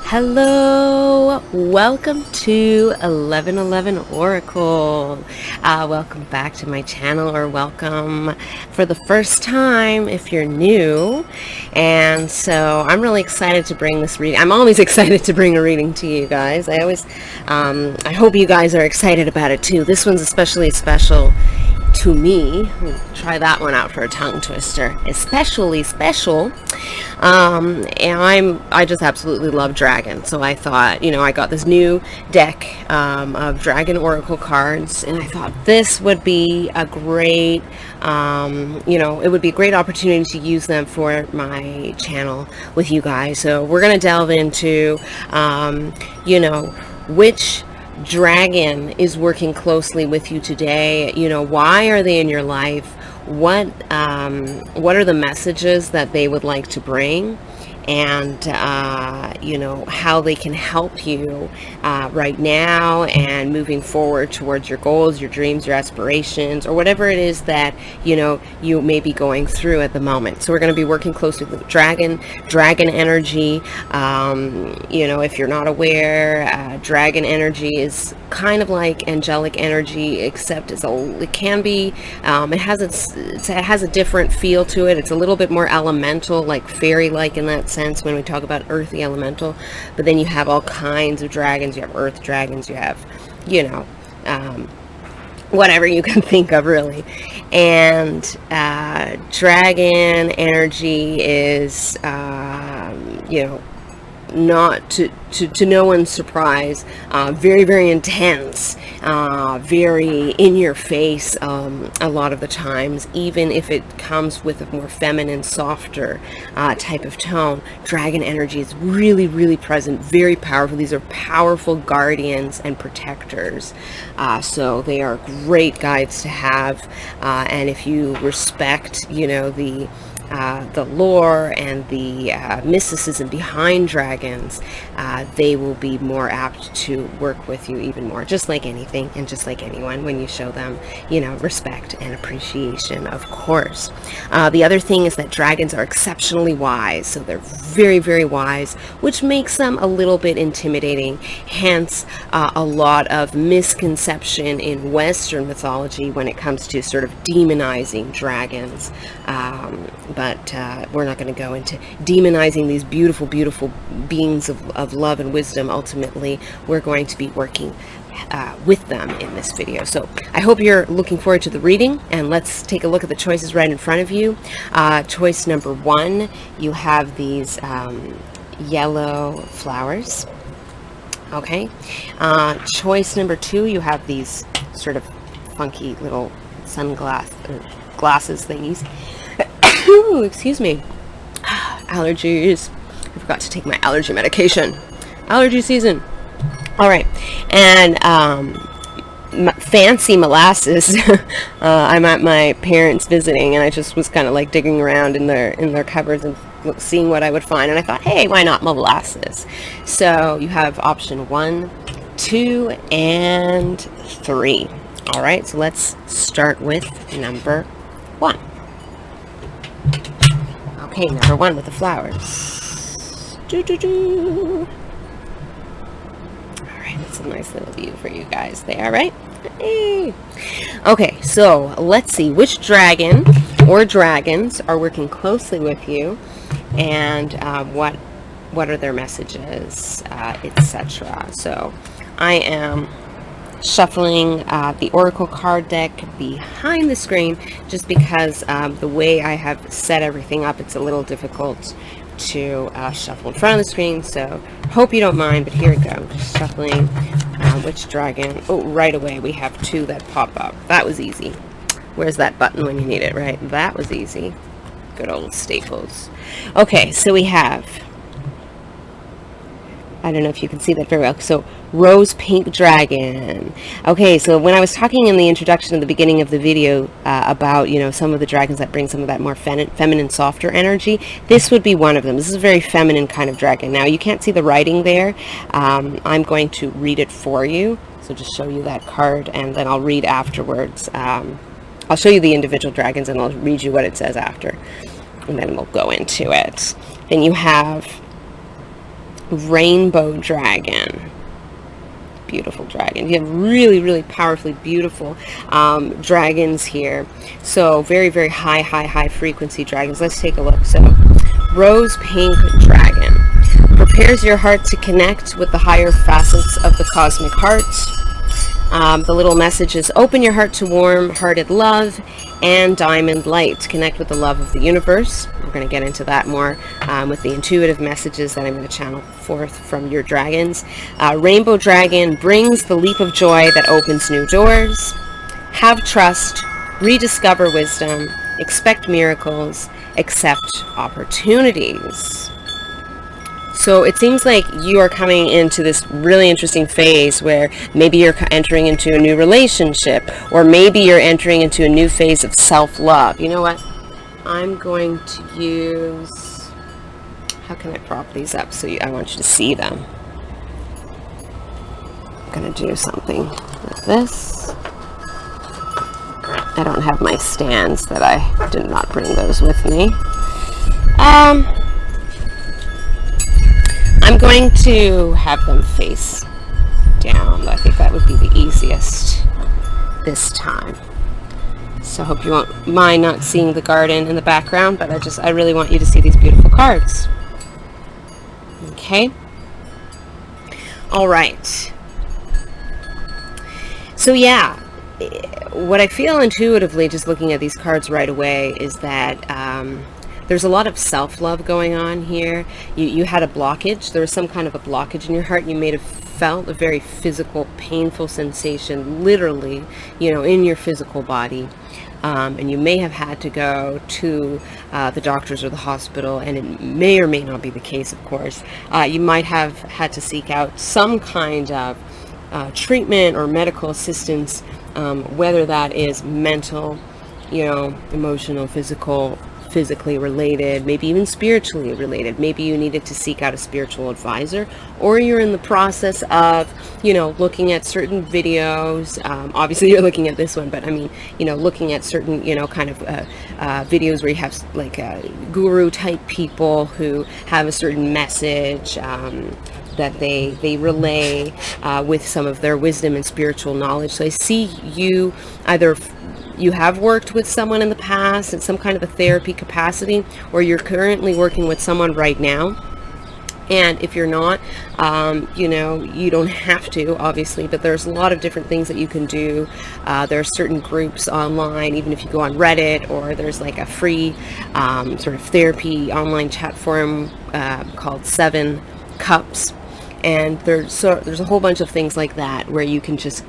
Hello, welcome to 1111 Oracle. Welcome back to my channel, or welcome for the first time if you're new. And so I'm really excited to bring this reading. I'm always excited to bring a reading to you guys. I hope you guys are excited about it too. This one's especially special to me. Try that one out for a tongue twister. Especially special. And I just absolutely love dragon. So I thought, I got this new deck of dragon oracle cards, and I thought this would be a great, it would be a great opportunity to use them for my channel with you guys. So we're going to delve into, which dragon is working closely with you today. Why are they in your life? What are the messages that they would like to bring, and how they can help you right now and moving forward towards your goals, your dreams, your aspirations, or whatever it is that you may be going through at the moment. So we're going to be working closely with dragon energy. If you're not aware, dragon energy is kind of like angelic energy, except it has a different feel to it. It's a little bit more elemental, like fairy-like in that sense when we talk about earthy elemental. But then you have all kinds of dragons. You have earth dragons, you have whatever you can think of, really. And dragon energy is not to no one's surprise, very, very intense, very in your face, a lot of the times. Even if it comes with a more feminine, softer type of tone, dragon energy is really, really present, very powerful. These are powerful guardians and protectors, so they are great guides to have, and if you respect the lore and the mysticism behind dragons, they will be more apt to work with you even more, just like anything and just like anyone, when you show them respect and appreciation, of course. The other thing is that dragons are exceptionally wise, so they're very, very wise, which makes them a little bit intimidating, hence a lot of misconception in Western mythology when it comes to sort of demonizing dragons. But we're not going to go into demonizing these beautiful, beautiful beings of love and wisdom. Ultimately, we're going to be working with them in this video. So I hope you're looking forward to the reading, and let's take a look at the choices right in front of you. Choice number 1, you have these yellow flowers. Okay. Choice number 2, you have these sort of funky little glasses thingies. Ooh, excuse me. Allergies. I forgot to take my allergy medication. Allergy season. All right. And fancy molasses. I'm at my parents visiting, and I just was kind of like digging around in their cupboards and seeing what I would find, and I thought, hey, why not molasses? So you have option 1, 2, and 3. All right. So let's start with number 1. Okay, number 1 with the flowers. Alright, that's a nice little view for you guys there, right? Hey. Okay, so let's see which dragon or dragons are working closely with you, and what are their messages, etc. So I am shuffling the oracle card deck behind the screen, just because the way I have set everything up, it's a little difficult to shuffle in front of the screen, so hope you don't mind. But here we go. I'm just shuffling which dragon. Oh, right away we have 2 that pop up. That was easy. Where's that button when you need it, right? That was easy. Good old Staples. Okay, so we have, I don't know if you can see that very well. So rose pink dragon. Okay, so when I was talking in the introduction at the beginning of the video about some of the dragons that bring some of that more feminine, softer energy, this would be one of them. This is a very feminine kind of dragon. Now you can't see the writing there. I'm going to read it for you. So just show you that card, and then I'll read afterwards. I'll show you the individual dragons, and I'll read you what it says after, and then we'll go into it. Then you have Rainbow dragon. Beautiful dragon. You have really, really powerfully beautiful dragons here. So very, very high frequency dragons. Let's take a look. So rose pink dragon prepares your heart to connect with the higher facets of the cosmic heart. The little message is open your heart to warm-hearted love and diamond light. Connect with the love of the universe. We're going to get into that more with the intuitive messages that I'm going to channel forth from your dragons. Rainbow dragon brings the leap of joy that opens new doors. Have trust, rediscover wisdom, expect miracles, accept opportunities. So it seems like you are coming into this really interesting phase where maybe you're entering into a new relationship, or maybe you're entering into a new phase of self-love. You know what? I'm going to use, how can I prop these up so I want you to see them. I'm going to do something like this. I don't have my stands, that I did not bring those with me. I'm going to have them face down. I think that would be the easiest this time. So I hope you won't mind not seeing the garden in the background, but I really want you to see these beautiful cards. Okay. All right. So yeah, what I feel intuitively just looking at these cards right away is that there's a lot of self-love going on here. You had a blockage. There was some kind of a blockage in your heart. You may have felt a very physical, painful sensation, literally, in your physical body. And you may have had to go to the doctors or the hospital, and it may or may not be the case, of course. You might have had to seek out some kind of treatment or medical assistance, whether that is mental, emotional, physically related, maybe even spiritually related. Maybe you needed to seek out a spiritual advisor, or you're in the process of, looking at certain videos. Obviously you're looking at this one, but I mean, looking at certain, kind of videos where you have like guru type people who have a certain message that they relay with some of their wisdom and spiritual knowledge. So I see you either you have worked with someone in the past in some kind of a therapy capacity, or you're currently working with someone right now. And if you're not, you don't have to, obviously, but there's a lot of different things that you can do. There are certain groups online, even if you go on Reddit, or there's like a free sort of therapy online chat forum called 7 Cups. And there's a whole bunch of things like that where you can just,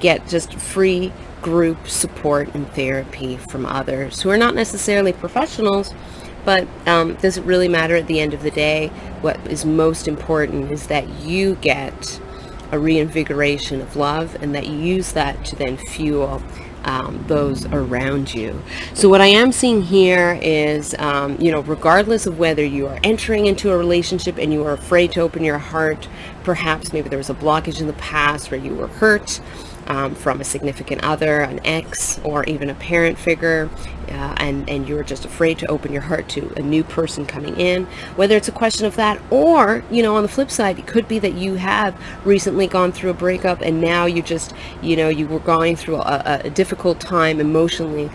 get just free group support and therapy from others who are not necessarily professionals. But does it really matter at the end of the day? What is most important is that you get a reinvigoration of love, and that you use that to then fuel those around you. So what I am seeing here is, regardless of whether you are entering into a relationship and you are afraid to open your heart, perhaps maybe there was a blockage in the past where you were hurt from a significant other, an ex, or even a parent figure, and you're just afraid to open your heart to a new person coming in, whether it's a question of that, or, on the flip side, it could be that you have recently gone through a breakup, and now you just, you were going through a difficult time emotionally,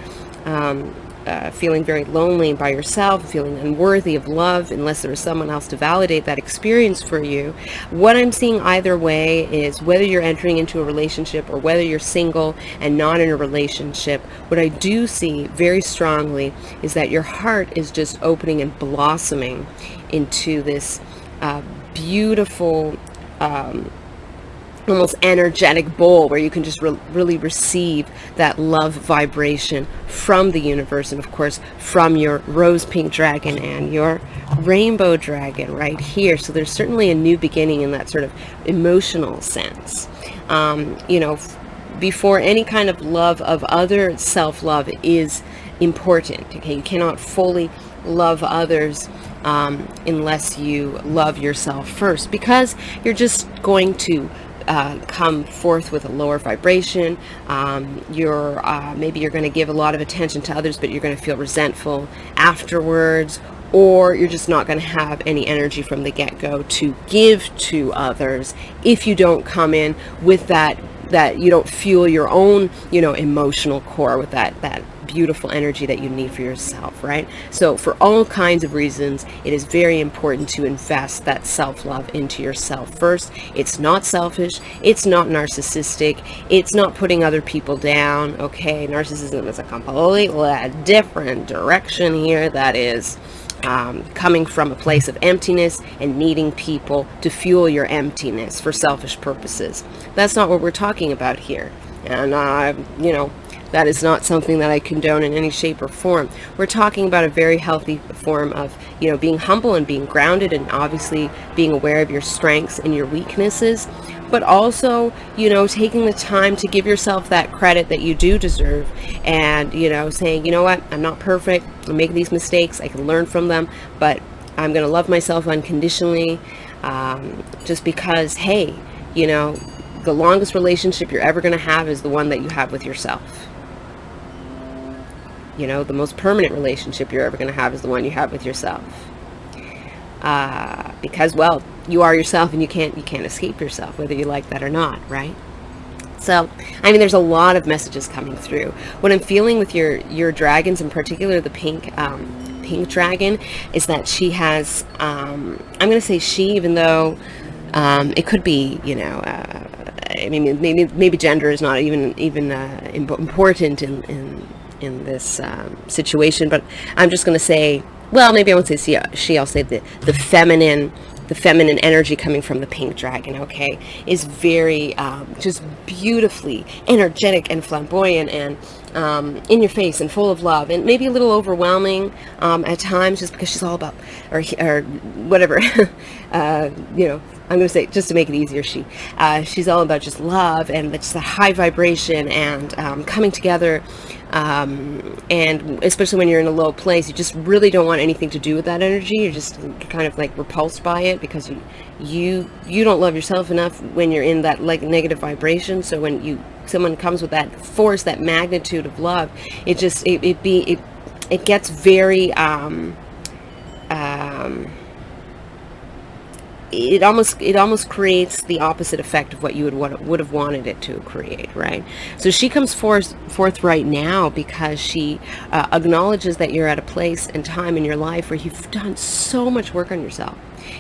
feeling very lonely by yourself, feeling unworthy of love unless there is someone else to validate that experience for you. What I'm seeing either way is, whether you're entering into a relationship or whether you're single and not in a relationship, what I do see very strongly is that your heart is just opening and blossoming into this beautiful almost energetic bowl where you can just really receive that love vibration from the universe, and of course from your rose pink dragon and your rainbow dragon right here. So there's certainly a new beginning in that sort of emotional sense. Before any kind of love of other, self-love is important. Okay, you cannot fully love others unless you love yourself first, because you're just going to come forth with a lower vibration. Maybe you're going to give a lot of attention to others, but you're going to feel resentful afterwards, or you're just not going to have any energy from the get-go to give to others if you don't come in with that you don't fuel your own, emotional core with that beautiful energy that you need for yourself, right? So for all kinds of reasons, it is very important to invest that self-love into yourself first. It's not selfish, it's not narcissistic, it's not putting other people down, okay? Narcissism is a completely different direction here that is coming from a place of emptiness and needing people to fuel your emptiness for selfish purposes. That's not what we're talking about here. And, that is not something that I condone in any shape or form. We're talking about a very healthy form of, being humble and being grounded, and obviously being aware of your strengths and your weaknesses, but also, taking the time to give yourself that credit that you do deserve, and, saying, you know what, I'm not perfect, I'm making these mistakes, I can learn from them, but I'm going to love myself unconditionally, just because, hey, the longest relationship you're ever going to have is the one that you have with yourself. The most permanent relationship you're ever going to have is the one you have with yourself. Because, well, you are yourself, and you can't escape yourself, whether you like that or not, right? So, there's a lot of messages coming through. What I'm feeling with your dragons, in particular the pink dragon, is that she has, I'm going to say she, even though it could be, maybe gender is not even important in this situation, but I'm just going to say, well, maybe I won't say she, I'll say the feminine energy coming from the pink dragon, okay, is very just beautifully energetic and flamboyant and in your face and full of love, and maybe a little overwhelming at times, just because she's all about, or whatever, I'm going to say, just to make it easier, she's all about just love and just that high vibration and coming together, and especially when you're in a low place, you just really don't want anything to do with that energy. You're just kind of like repulsed by it, because you don't love yourself enough when you're in that like negative vibration. So when someone comes with that force, that magnitude of love, it gets very it almost creates the opposite effect of what you would have wanted it to create, right? So she comes forth right now because she acknowledges that you're at a place and time in your life where you've done so much work on yourself.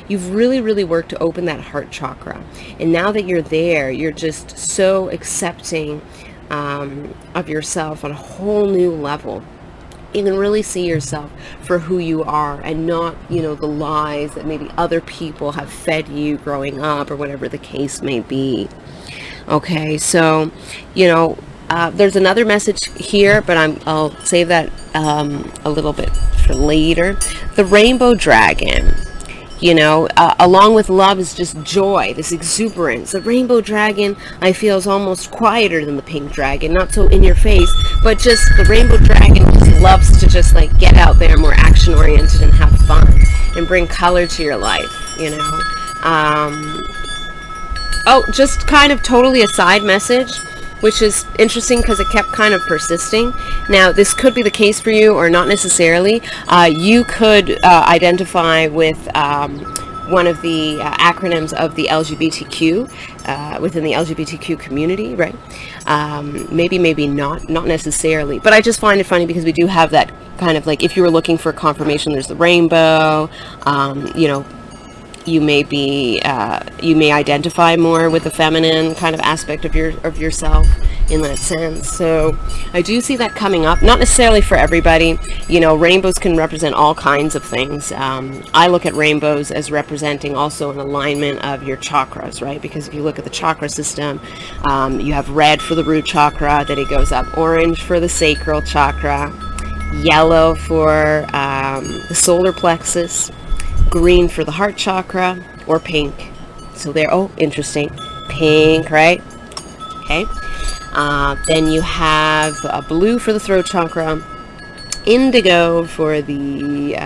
You've really, really worked to open that heart chakra, and now that you're there, you're just so accepting of yourself on a whole new level. You can really see yourself for who you are, and not, the lies that maybe other people have fed you growing up, or whatever the case may be. Okay, so, there's another message here, but I'll save that a little bit for later. The rainbow dragon. Along with love is just joy, this exuberance. The rainbow dragon, I feel, is almost quieter than the pink dragon, not so in your face, but just the rainbow dragon just loves to just like get out there, more action oriented, and have fun and bring color to your life, just kind of totally a side message, which is interesting because it kept kind of persisting. Now, this could be the case for you, or not necessarily. You could identify with one of the acronyms of the LGBTQ, within the LGBTQ community, right? Maybe not necessarily. But I just find it funny because we do have that kind of like, if you were looking for confirmation, there's the rainbow, you may identify more with the feminine kind of aspect of yourself in that sense. So I do see that coming up. Not necessarily for everybody. Rainbows can represent all kinds of things. I look at rainbows as representing also an alignment of your chakras, right? Because if you look at the chakra system, you have red for the root chakra, then it goes up orange for the sacral chakra, yellow for the solar plexus, green for the heart chakra, or pink. So there, interesting, pink, right? Okay. Then you have blue for the throat chakra, indigo for the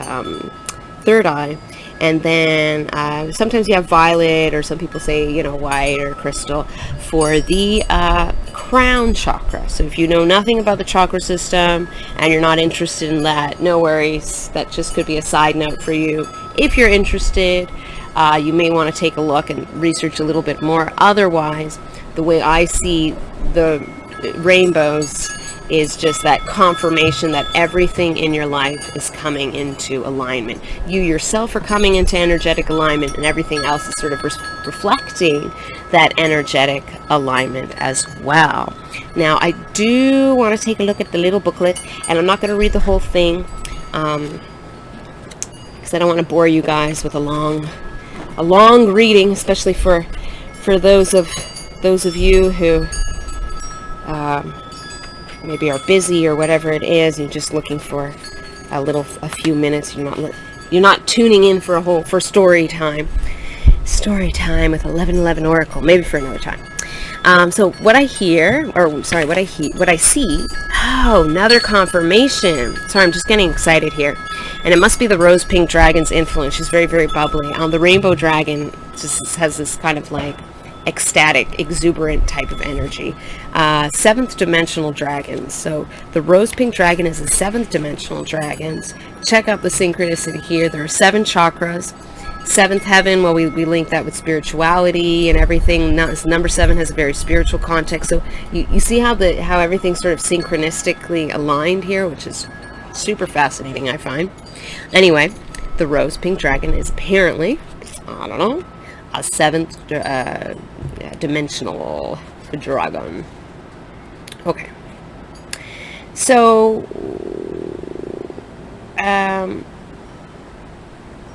third eye, and then sometimes you have violet, or some people say, white or crystal, for the crown chakra. So if you know nothing about the chakra system and you're not interested in that, no worries. That just could be a side note for you. If you're interested, you may want to take a look and research a little bit more. Otherwise, the way I see the rainbows is just that confirmation that everything in your life is coming into alignment. You yourself are coming into energetic alignment, and everything else is sort of reflecting that energetic alignment as well. Now, I do want to take a look at the little booklet, and I'm not going to read the whole thing because I don't want to bore you guys with a long reading, especially for those of you who maybe are busy or whatever it is. You're just looking for a few minutes. You're not tuning in for story time with 1111 Oracle. Maybe for another time. So what I hear, what I see. Oh, another confirmation. Sorry, I'm just getting excited here. And it must be the rose pink dragon's influence. She's very, very bubbly. The rainbow dragon just has this kind of like ecstatic, exuberant type of energy. Seventh dimensional dragons. So the rose pink dragon is a seventh dimensional dragons. Check out the synchronicity here. There are 7 chakras. Seventh heaven, well, we link that with spirituality and everything. Number 7 has a very spiritual context. So you see how everything's sort of synchronistically aligned here, which is super fascinating, I find. Anyway, the rose pink dragon is apparently, I don't know, a 7th dimensional dragon. Okay. So,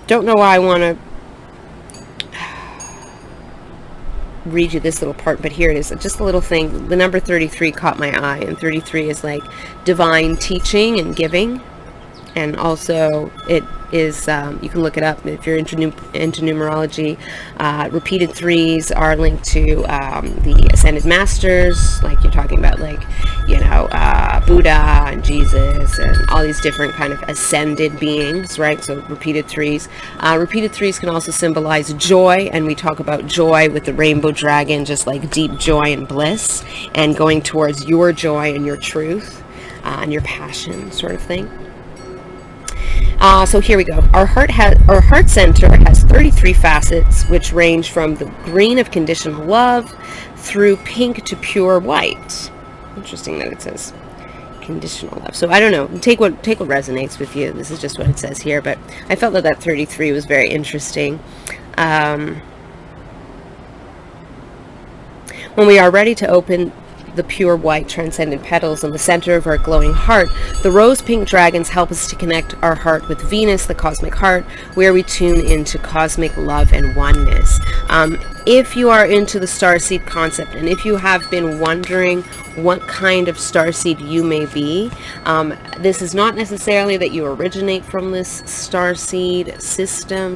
don't know why I want to read you this little part, but here it is. Just a little thing. The number 33 caught my eye, and 33 is like divine teaching and giving. And also it is, you can look it up if you're into numerology. Repeated 3s are linked to the ascended masters, like you're talking about, like, Buddha and Jesus and all these different kind of ascended beings, right? So repeated 3s. Repeated 3s can also symbolize joy, and we talk about joy with the rainbow dragon, just like deep joy and bliss, and going towards your joy and your truth and your passion, sort of thing. So here we go. Our heart center has 33 facets, which range from the green of conditional love through pink to pure white. Interesting that it says conditional love. So I don't know. Take what resonates with you. This is just what it says here, but I felt that 33 was very interesting. When we are ready to open the pure white transcendent petals in the center of our glowing heart, the rose pink dragons help us to connect our heart with Venus, the cosmic heart, where we tune into cosmic love and oneness. If you are into the starseed concept, and if you have been wondering what kind of starseed you may be, this is not necessarily that you originate from this star system,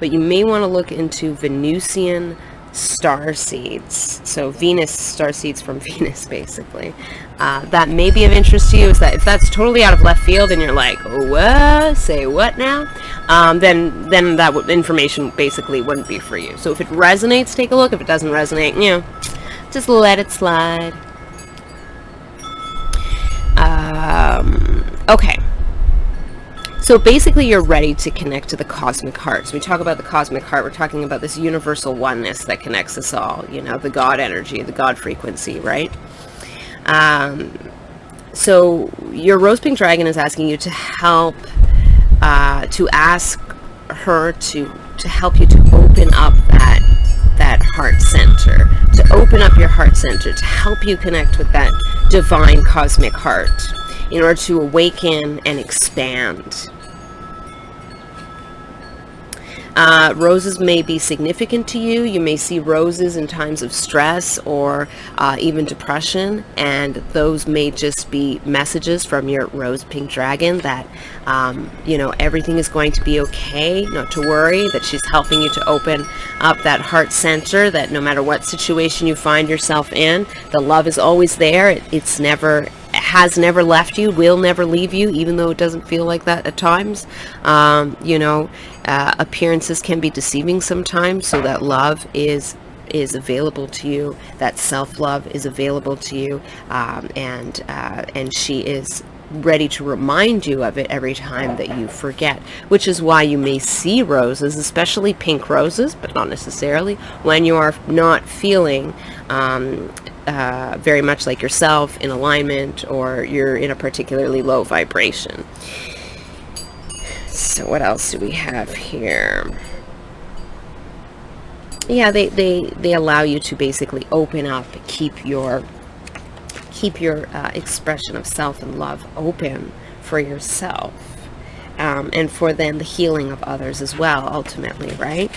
but you may want to look into Venusian star seeds. So Venus star seeds from Venus, basically. That may be of interest to you. Is that if that's totally out of left field and you're like, what? Say what now? Then that information basically wouldn't be for you. So if it resonates, take a look. If it doesn't resonate, just let it slide. Okay. So basically you're ready to connect to the cosmic heart. So we talk about the cosmic heart, we're talking about this universal oneness that connects us all, the God energy, the God frequency, right? So your rose pink dragon is asking you to help, to ask her to help you to open up that heart center, to open up your heart center, to help you connect with that divine cosmic heart in order to awaken and expand. Roses may be significant to you. You may see roses in times of stress or even depression, and those may just be messages from your rose pink dragon that everything is going to be okay, not to worry, that she's helping you to open up that heart center, that no matter what situation you find yourself in, the love is always there. It has never left you, will never leave you, even though it doesn't feel like that at times. Appearances can be deceiving sometimes, so that love is is available to you, that self-love is available to you, and she is ready to remind you of it every time that you forget, which is why you may see roses, especially pink roses, but not necessarily, when you are not feeling very much like yourself, in alignment, or you're in a particularly low vibration. So what else do we have here? Yeah, they allow you to basically open up, keep your expression of self and love open for yourself, and for then the healing of others as well, ultimately, right?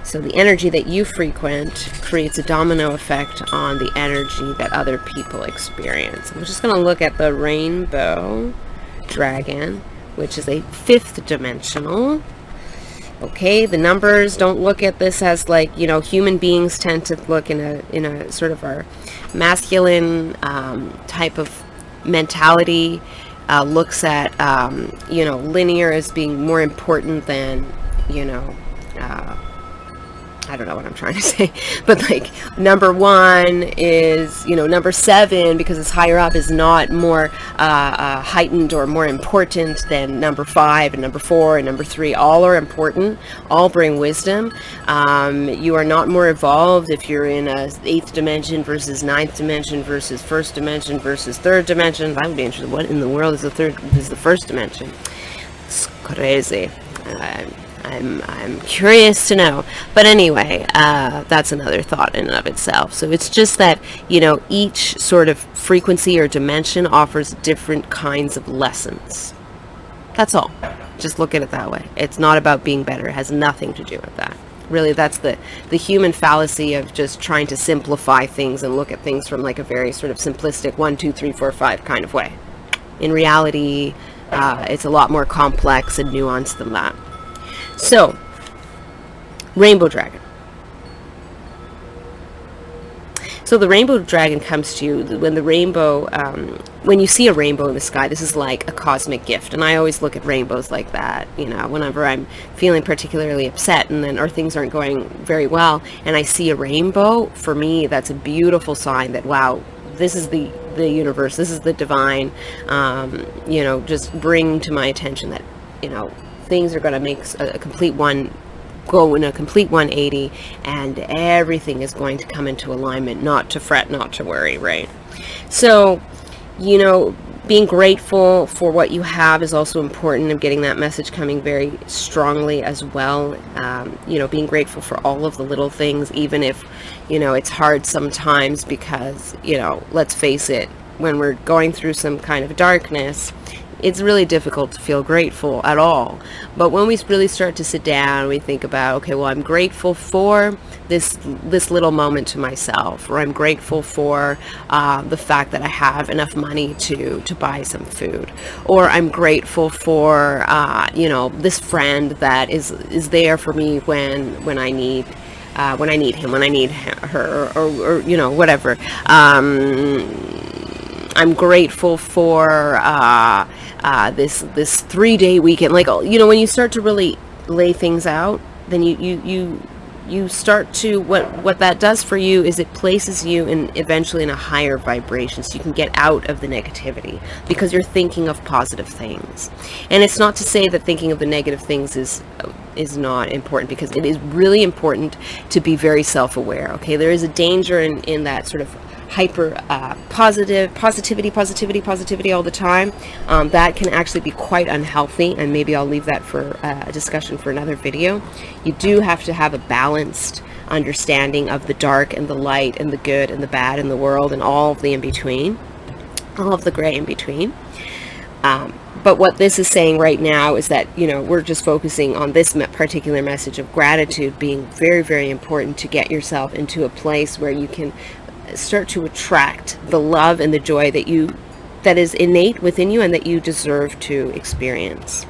So the energy that you frequent creates a domino effect on the energy that other people experience. I'm just going to look at the rainbow dragon, which is a 5th dimensional. Okay, the numbers, don't look at this as like, you know, human beings tend to look in a sort of our masculine type of mentality, looks at, you know, linear as being more important than, you know, I don't know what I'm trying to say, but like number 1 is, you know, number 7, because it's higher up, is not more heightened or more important than number 5 and number 4 and number 3. All are important. All bring wisdom. You are not more evolved if you're in a 8th dimension versus 9th dimension versus 1st dimension versus 3rd dimension. I would be interested. What in the world is the 1st dimension? It's crazy. I'm curious to know, but anyway, that's another thought in and of itself. So it's just that, you know, each sort of frequency or dimension offers different kinds of lessons. That's all. Just look at it that way. It's not about being better. It has nothing to do with that. Really, that's the human fallacy of just trying to simplify things and look at things from like a very sort of simplistic 1, 2, 3, 4, 5 kind of way. In reality, it's a lot more complex and nuanced than that. So, rainbow dragon. So the rainbow dragon comes to you when the rainbow, when you see a rainbow in the sky. This is like a cosmic gift, and I always look at rainbows like that. You know, whenever I'm feeling particularly upset, or things aren't going very well, and I see a rainbow, for me, that's a beautiful sign that, wow, this is the universe, this is the divine. You know, just bring to my attention that, you know, things are going to make go in a complete 180, and everything is going to come into alignment, not to fret, not to worry, right? So, you know, being grateful for what you have is also important. I'm getting that message coming very strongly as well. You know, being grateful for all of the little things, even if, you know, it's hard sometimes, because, you know, let's face it, when we're going through some kind of darkness, it's really difficult to feel grateful at all. But when we really start to sit down, we think about, okay, well, I'm grateful for this little moment to myself, or I'm grateful for the fact that I have enough money to buy some food, or I'm grateful for you know, this friend that is there for me when I need him, when I need her, or you know, whatever. I'm grateful for this 3-day weekend. Like, you know, when you start to really lay things out, then you start to, what that does for you is it places you eventually in a higher vibration, so you can get out of the negativity, because you're thinking of positive things. And it's not to say that thinking of the negative things is not important, because it is really important to be very self-aware. Okay, there is a danger in that sort of hyper positivity all the time. That can actually be quite unhealthy, and maybe I'll leave that for a discussion for another video. You do have to have a balanced understanding of the dark and the light and the good and the bad in the world, and all of the in-between, all of the gray in between. But what this is saying right now is that, you know, we're just focusing on this particular message of gratitude being very, very important to get yourself into a place where you can start to attract the love and the joy that is innate within you and that you deserve to experience.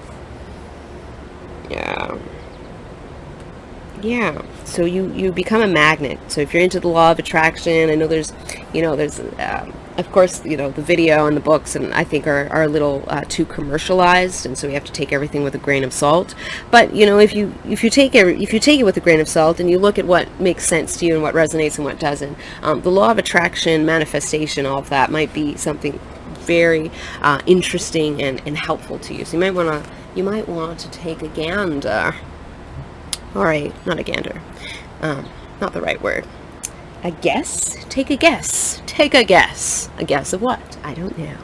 Yeah, so you become a magnet. So if you're into the law of attraction, I know there's of course, you know, the video and the books, and I think are a little too commercialized, and so we have to take everything with a grain of salt. But you know, if you take it with a grain of salt, and you look at what makes sense to you and what resonates and what doesn't, the law of attraction, manifestation, all of that might be something very interesting and helpful to you. So you might want to take a gander. All right, not a gander, not the right word. A guess? Take a guess. Take a guess. A guess of what? I don't know.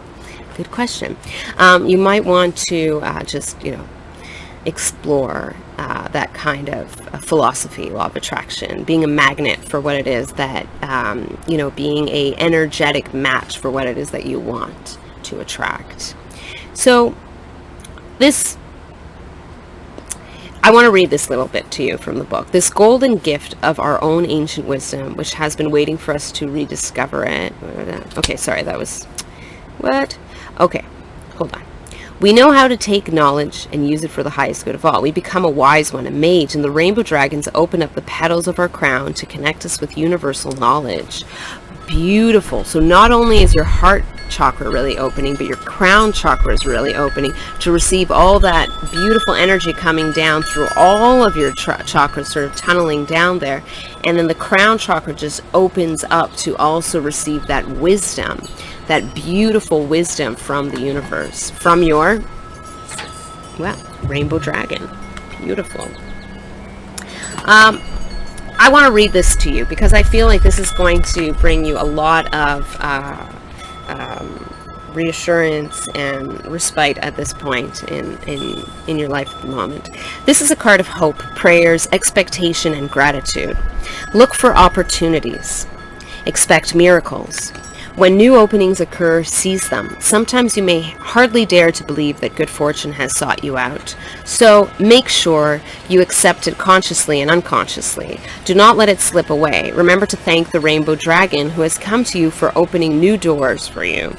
Good question. You might want to just, you know, explore that kind of philosophy, law of attraction, being a magnet for what it is that, you know, being a energetic match for what it is that you want to attract. So I want to read this little bit to you from the book. This golden gift of our own ancient wisdom, which has been waiting for us to rediscover it. Okay, sorry, that was... What? Okay, hold on. We know how to take knowledge and use it for the highest good of all. We become a wise one, a mage, and the rainbow dragons open up the petals of our crown to connect us with universal knowledge. Beautiful. So not only is your heart chakra really opening, but your crown chakra is really opening to receive all that beautiful energy coming down through all of your chakras, sort of tunneling down there. And then the crown chakra just opens up to also receive that wisdom, that beautiful wisdom from the universe, from your, well, rainbow dragon. Beautiful. I want to read this to you because I feel like this is going to bring you a lot of reassurance and respite at this point in your life at the moment. This is a card of hope, prayers, expectation, and gratitude. Look for opportunities. Expect miracles. When new openings occur, seize them. Sometimes you may hardly dare to believe that good fortune has sought you out. So make sure you accept it consciously and unconsciously. Do not let it slip away. Remember to thank the rainbow dragon who has come to you for opening new doors for you.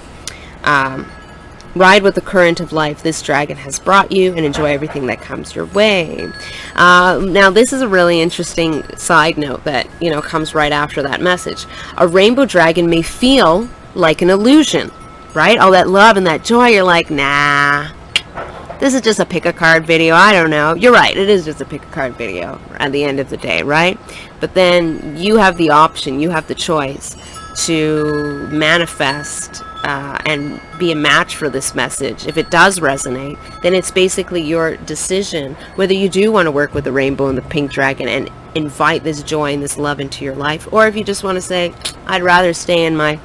Ride with the current of life this dragon has brought you and enjoy everything that comes your way. Now, this is a really interesting side note that, you know, comes right after that message. A rainbow dragon may feel like an illusion, right? All that love and that joy, you're like, nah, this is just a pick a card video. I don't know. You're right. It is just a pick a card video at the end of the day, right? But then you have the option, you have the choice to manifest and be a match for this message. If it does resonate, then it's basically your decision whether you do want to work with the rainbow and the pink dragon and invite this joy and this love into your life, or if you just want to say, I'd rather stay in my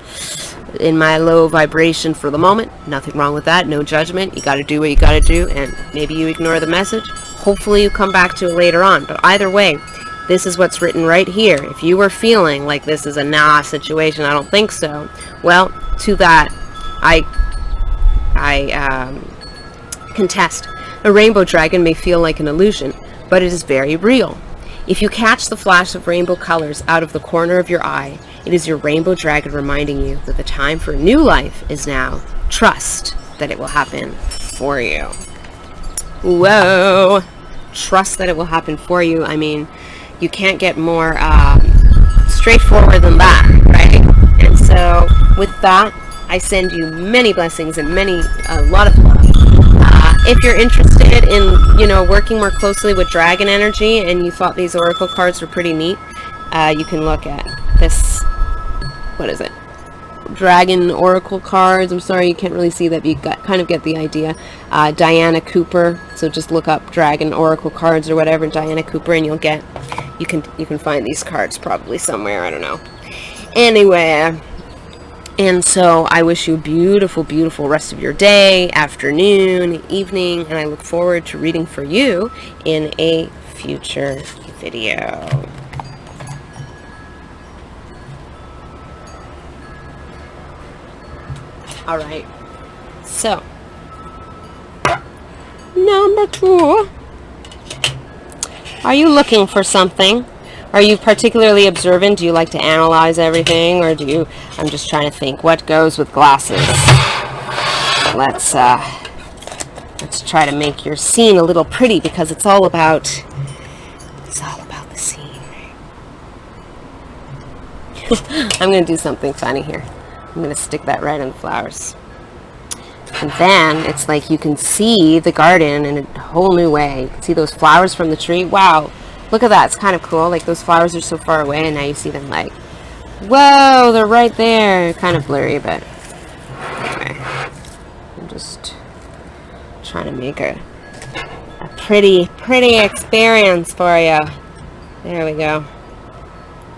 low vibration for the moment. Nothing wrong with that. No judgment. You got to do what you got to do, and maybe you ignore the message. Hopefully you come back to it later on. But either way, this is what's written right here. If you were feeling like this is a nah situation, I don't think so, well, to that, I contest. A rainbow dragon may feel like an illusion, but it is very real. If you catch the flash of rainbow colors out of the corner of your eye, it is your rainbow dragon reminding you that the time for a new life is now. Trust that it will happen for you. Whoa! Trust that it will happen for you. I mean, you can't get more straightforward than that, right? And so with that, I send you many blessings and a lot of love. If you're interested in, you know, working more closely with dragon energy and you thought these oracle cards were pretty neat, you can look at this, what is it? Dragon oracle cards. I'm sorry you can't really see that, but you kind of get the idea. Diana Cooper. So just look up dragon oracle cards or whatever, Diana Cooper, and you can find these cards probably somewhere. I don't know. Anyway, and so I wish you a beautiful, beautiful rest of your day, afternoon, evening, and I look forward to reading for you in a future video. All right, so number 2, are you looking for something? Are you particularly observant? Do you like to analyze everything, or I'm just trying to think what goes with glasses. Let's try to make your scene a little pretty, because it's all about the scene. I'm going to do something funny here. I'm going to stick that right in the flowers. And then it's like you can see the garden in a whole new way. You can see those flowers from the tree. Wow, look at that. It's kind of cool. Like those flowers are so far away, and now you see them like, whoa, they're right there. Kind of blurry, but anyway. I'm just trying to make a pretty experience for you. There we go.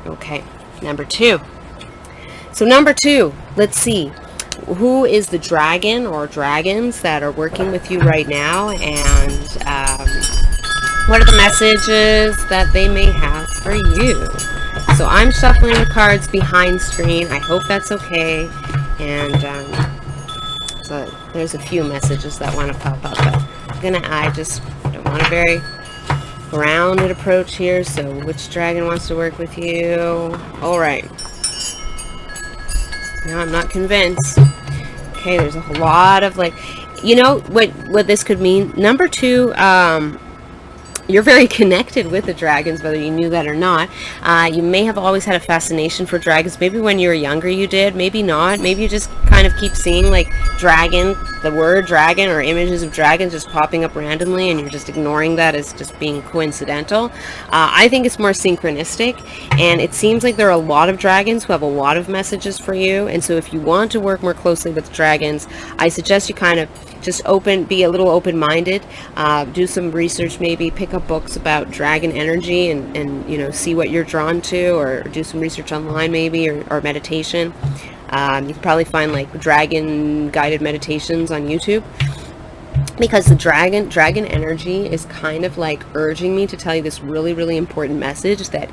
Okay, number 2. So number 2, let's see. Who is the dragon or dragons that are working with you right now, and what are the messages that they may have for you? So I'm shuffling the cards behind screen. I hope that's okay. And so there's a few messages that want to pop up, but I just don't want a very grounded approach here. So which dragon wants to work with you? All right. No, I'm not convinced. Okay, there's a lot of like, you know what this could mean. Number 2, you're very connected with the dragons, whether you knew that or not. You may have always had a fascination for dragons. Maybe when you were younger you did, maybe not. Maybe you just kind of keep seeing like dragon, the word dragon or images of dragons just popping up randomly, and you're just ignoring that as just being coincidental. I think it's more synchronistic, and it seems like there are a lot of dragons who have a lot of messages for you. And so if you want to work more closely with dragons, I suggest you kind of just be a little open-minded, do some research, maybe pick up books about dragon energy and you know, see what you're drawn to, or do some research online maybe, or meditation. You can probably find like dragon guided meditations on YouTube, because the dragon energy is kind of like urging me to tell you this really important message, that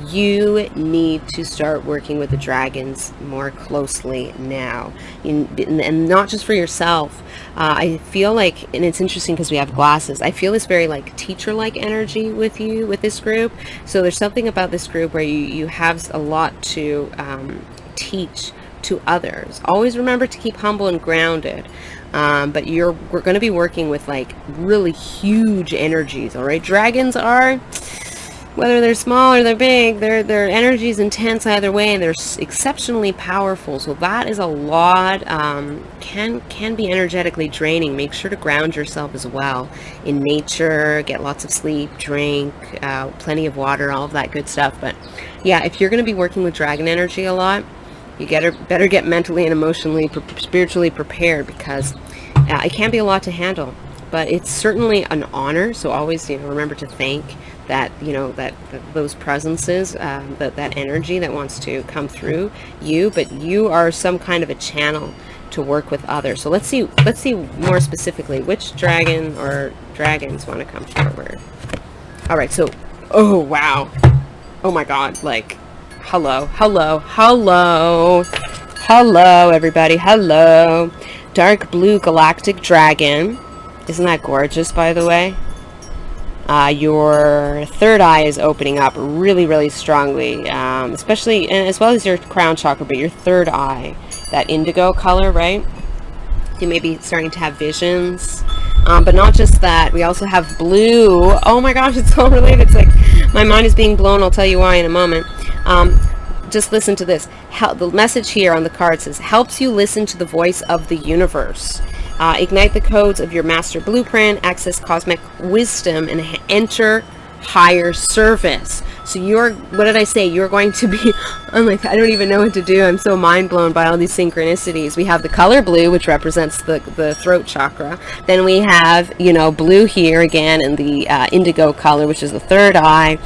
you need to start working with the dragons more closely now, and not just for yourself. I feel like, and it's interesting because we have glasses, I feel this very like teacher-like energy with you, with this group. So there's something about this group where you have a lot to teach to others. Always remember to keep humble and grounded. But we're going to be working with like really huge energies. All right, dragons are, whether they're small or they're big, their energy is intense either way, and they're exceptionally powerful. So that is a lot. Can be energetically draining. Make sure to ground yourself as well in nature. Get lots of sleep, drink plenty of water, all of that good stuff. But yeah, if you're going to be working with dragon energy a lot, you better get mentally and emotionally, spiritually prepared, because it can be a lot to handle. But it's certainly an honor. So always, remember to thank that, that those presences, that energy that wants to come through you. But you are some kind of a channel to work with others. So let's see more specifically which dragon or dragons want to come forward. All right. So, oh wow, oh my God, like. Hello everybody, hello. Dark blue galactic dragon. Isn't that gorgeous, by the way? Your third eye is opening up really strongly, especially, and as well as your crown chakra, but your third eye, that indigo color, right? You may be starting to have visions, but not just that. We also have blue. Oh my gosh, it's all related. It's like my mind is being blown. I'll tell you why in a moment. Just listen to this. The message here on the card says, helps you listen to the voice of the universe. Ignite the codes of your master blueprint, access cosmic wisdom, and enter higher service. So what did I say? You're going to be, I'm like, I don't even know what to do. I'm so mind blown by all these synchronicities. We have the color blue, which represents the throat chakra. Then we have, blue here again, and the indigo color, which is the third eye.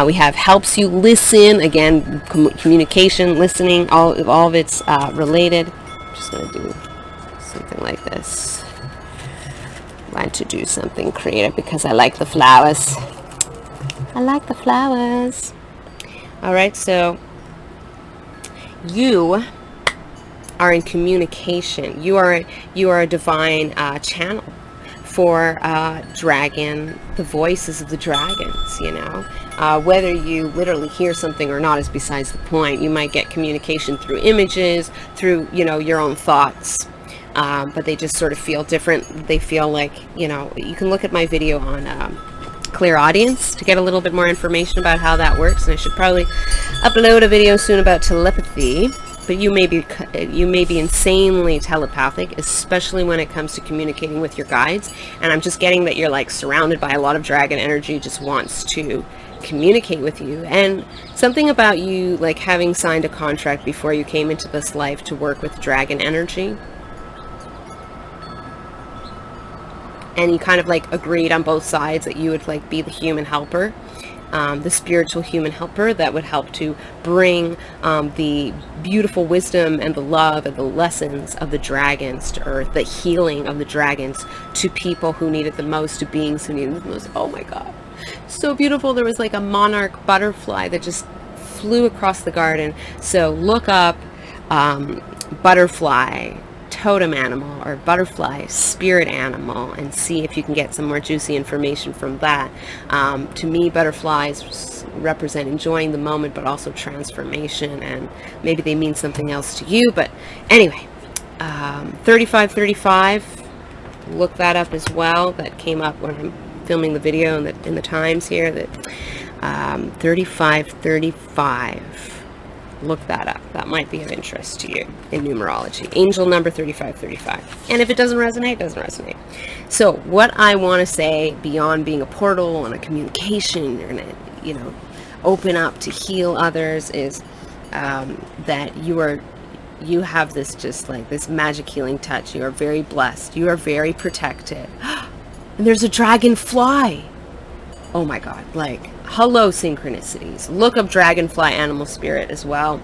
We have helps you listen, again, communication, listening, all of it's related. I'm just going to do something like this. I want to do something creative because I like the flowers. I like the flowers. All right, so you are in communication. You are a divine channel for dragon, the voices of the dragons. Whether you literally hear something or not is besides the point. You might get communication through images, through your own thoughts. But they just sort of feel different. They feel like, you can look at my video on Clear Audience to get a little bit more information about how that works. And I should probably upload a video soon about telepathy. but you may be insanely telepathic, especially when it comes to communicating with your guides. And I'm just getting that you're like surrounded by a lot of dragon energy, just wants to communicate with you. And something about you like having signed a contract before you came into this life to work with dragon energy, and you kind of like agreed on both sides that you would like be the human helper, the spiritual human helper that would help to bring the beautiful wisdom and the love and the lessons of the dragons to earth, the healing of the dragons to people who need it the most, to beings who need it the most. Oh my God, so beautiful. There was like a monarch butterfly that just flew across the garden. So look up butterfly totem animal or butterfly spirit animal and see if you can get some more juicy information from that. To me, butterflies represent enjoying the moment, but also transformation, and maybe they mean something else to you. But anyway, 3535, look that up as well. That came up when I'm filming the video in the times here, that 3535. Look that up. That might be of interest to you in numerology. Angel number 3535. And if it doesn't resonate, it doesn't resonate. So what I want to say, beyond being a portal and a communication, you're going to, open up to heal others, is that you have this just like this magic healing touch. You are very blessed. You are very protected. And there's a dragonfly. Oh my God, like, hello synchronicities. Look up dragonfly animal spirit as well.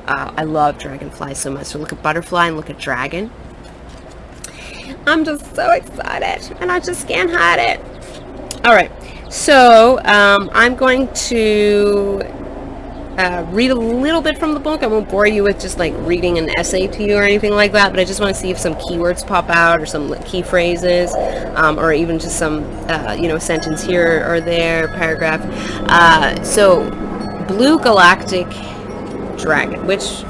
I love dragonflies so much. So look at butterfly and look at dragon. I'm just so excited and I just can't hide it. All right, so I'm going to read a little bit from the book. I won't bore you with just like reading an essay to you or anything like that, but I just want to see if some keywords pop out or some key phrases, or even just some sentence here or there, paragraph. So blue galactic dragon, which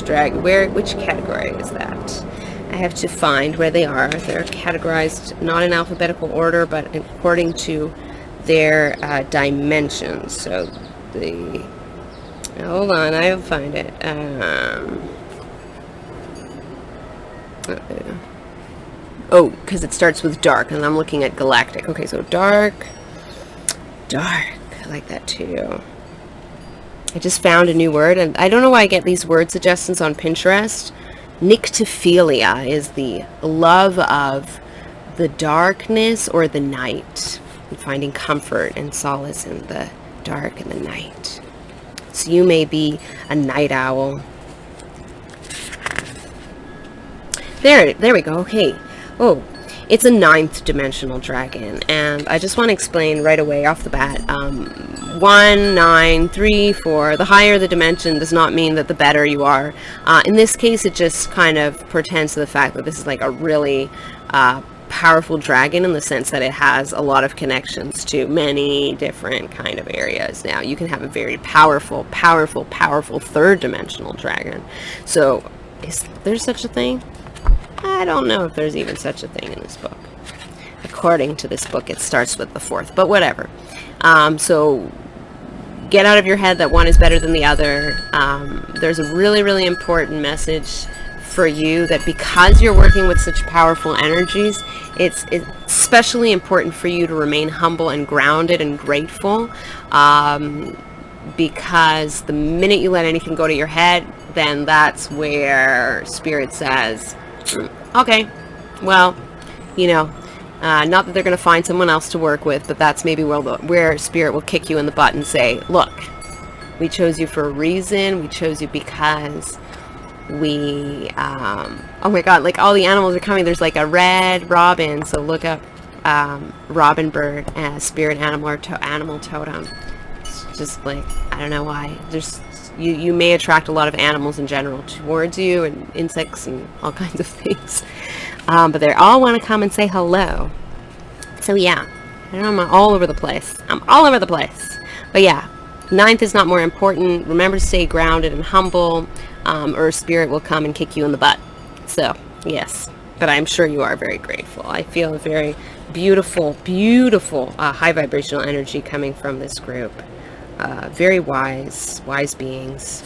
dragon, which category is that? I have to find where they are. They're categorized not in alphabetical order, but according to their dimensions. So hold on, I'll find it. Because it starts with dark, and I'm looking at galactic. Okay, so dark. I like that too. I just found a new word, and I don't know why I get these word suggestions on Pinterest. Nyctophilia is the love of the darkness or the night, and finding comfort and solace in the dark and the night. So you may be a night owl. There we go. Okay. Oh, it's a 9th dimensional dragon, and I just want to explain right away off the bat. 1, 9, 3, 4. The higher the dimension does not mean that the better you are. In this case, it just kind of portends to the fact that this is like a really powerful dragon, in the sense that it has a lot of connections to many different kind of areas. Now, you can have a very powerful 3rd dimensional dragon. So, is there such a thing? I don't know if there's even such a thing in this book. According to this book, it starts with the 4th, but whatever. So get out of your head that one is better than the other. There's a really, really important message for you, that because you're working with such powerful energies, it's especially important for you to remain humble and grounded and grateful, because the minute you let anything go to your head, then that's where Spirit says, okay, well, not that they're going to find someone else to work with, but that's maybe where Spirit will kick you in the butt and say, look, we chose you for a reason. We chose you because we, oh my God, like all the animals are coming. There's like a red robin. So look up robin bird as spirit animal or animal totem. It's just like, I don't know why. You may attract a lot of animals in general towards you, and insects and all kinds of things. But they all want to come and say hello. So yeah, I'm all over the place. But yeah, 9th is not more important. Remember to stay grounded and humble, or Spirit will come and kick you in the butt. So yes, but I'm sure you are very grateful. I feel a very beautiful high vibrational energy coming from this group. Very wise beings.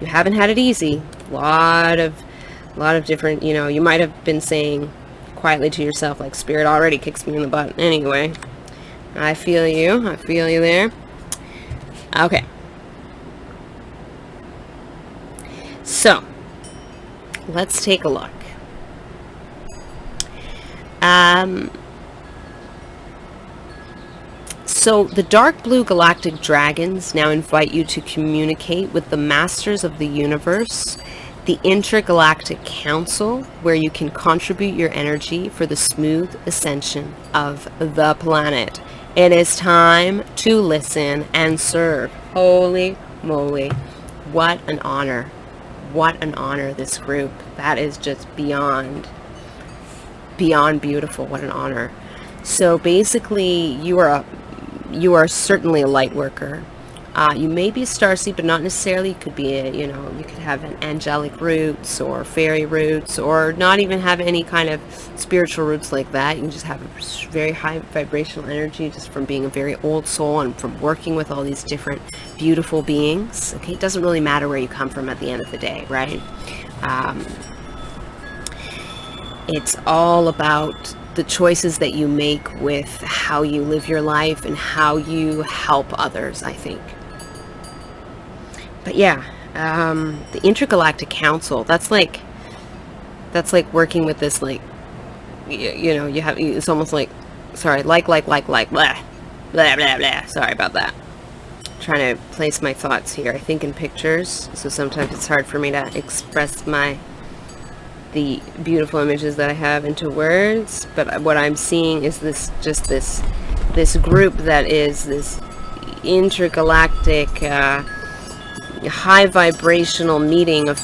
You haven't had it easy. A lot of different, you might have been saying quietly to yourself, like, spirit already kicks me in the butt. Anyway, I feel you. I feel you there. Okay. So, let's take a look. So the dark blue galactic dragons now invite you to communicate with the masters of the universe, the intergalactic council, where you can contribute your energy for the smooth ascension of the planet. It is time to listen and serve. Holy moly. What an honor. What an honor, this group. That is just beyond beautiful. What an honor. So basically, you are certainly a light worker. You may be a starseed, but not necessarily. You could be you could have an angelic roots or fairy roots, or not even have any kind of spiritual roots like that. You can just have a very high vibrational energy just from being a very old soul and from working with all these different beautiful beings. Okay, it doesn't really matter where you come from at the end of the day, right? It's all about the choices that you make with how you live your life and how you help others, I think. But yeah, the Intergalactic Council, that's like working with this, like, you have, it's almost like, sorry, blah, blah, blah, blah. Sorry about that. I'm trying to place my thoughts here. I think in pictures, so sometimes it's hard for me to express the beautiful images that I have into words, but what I'm seeing is this group that is this intergalactic high vibrational meeting of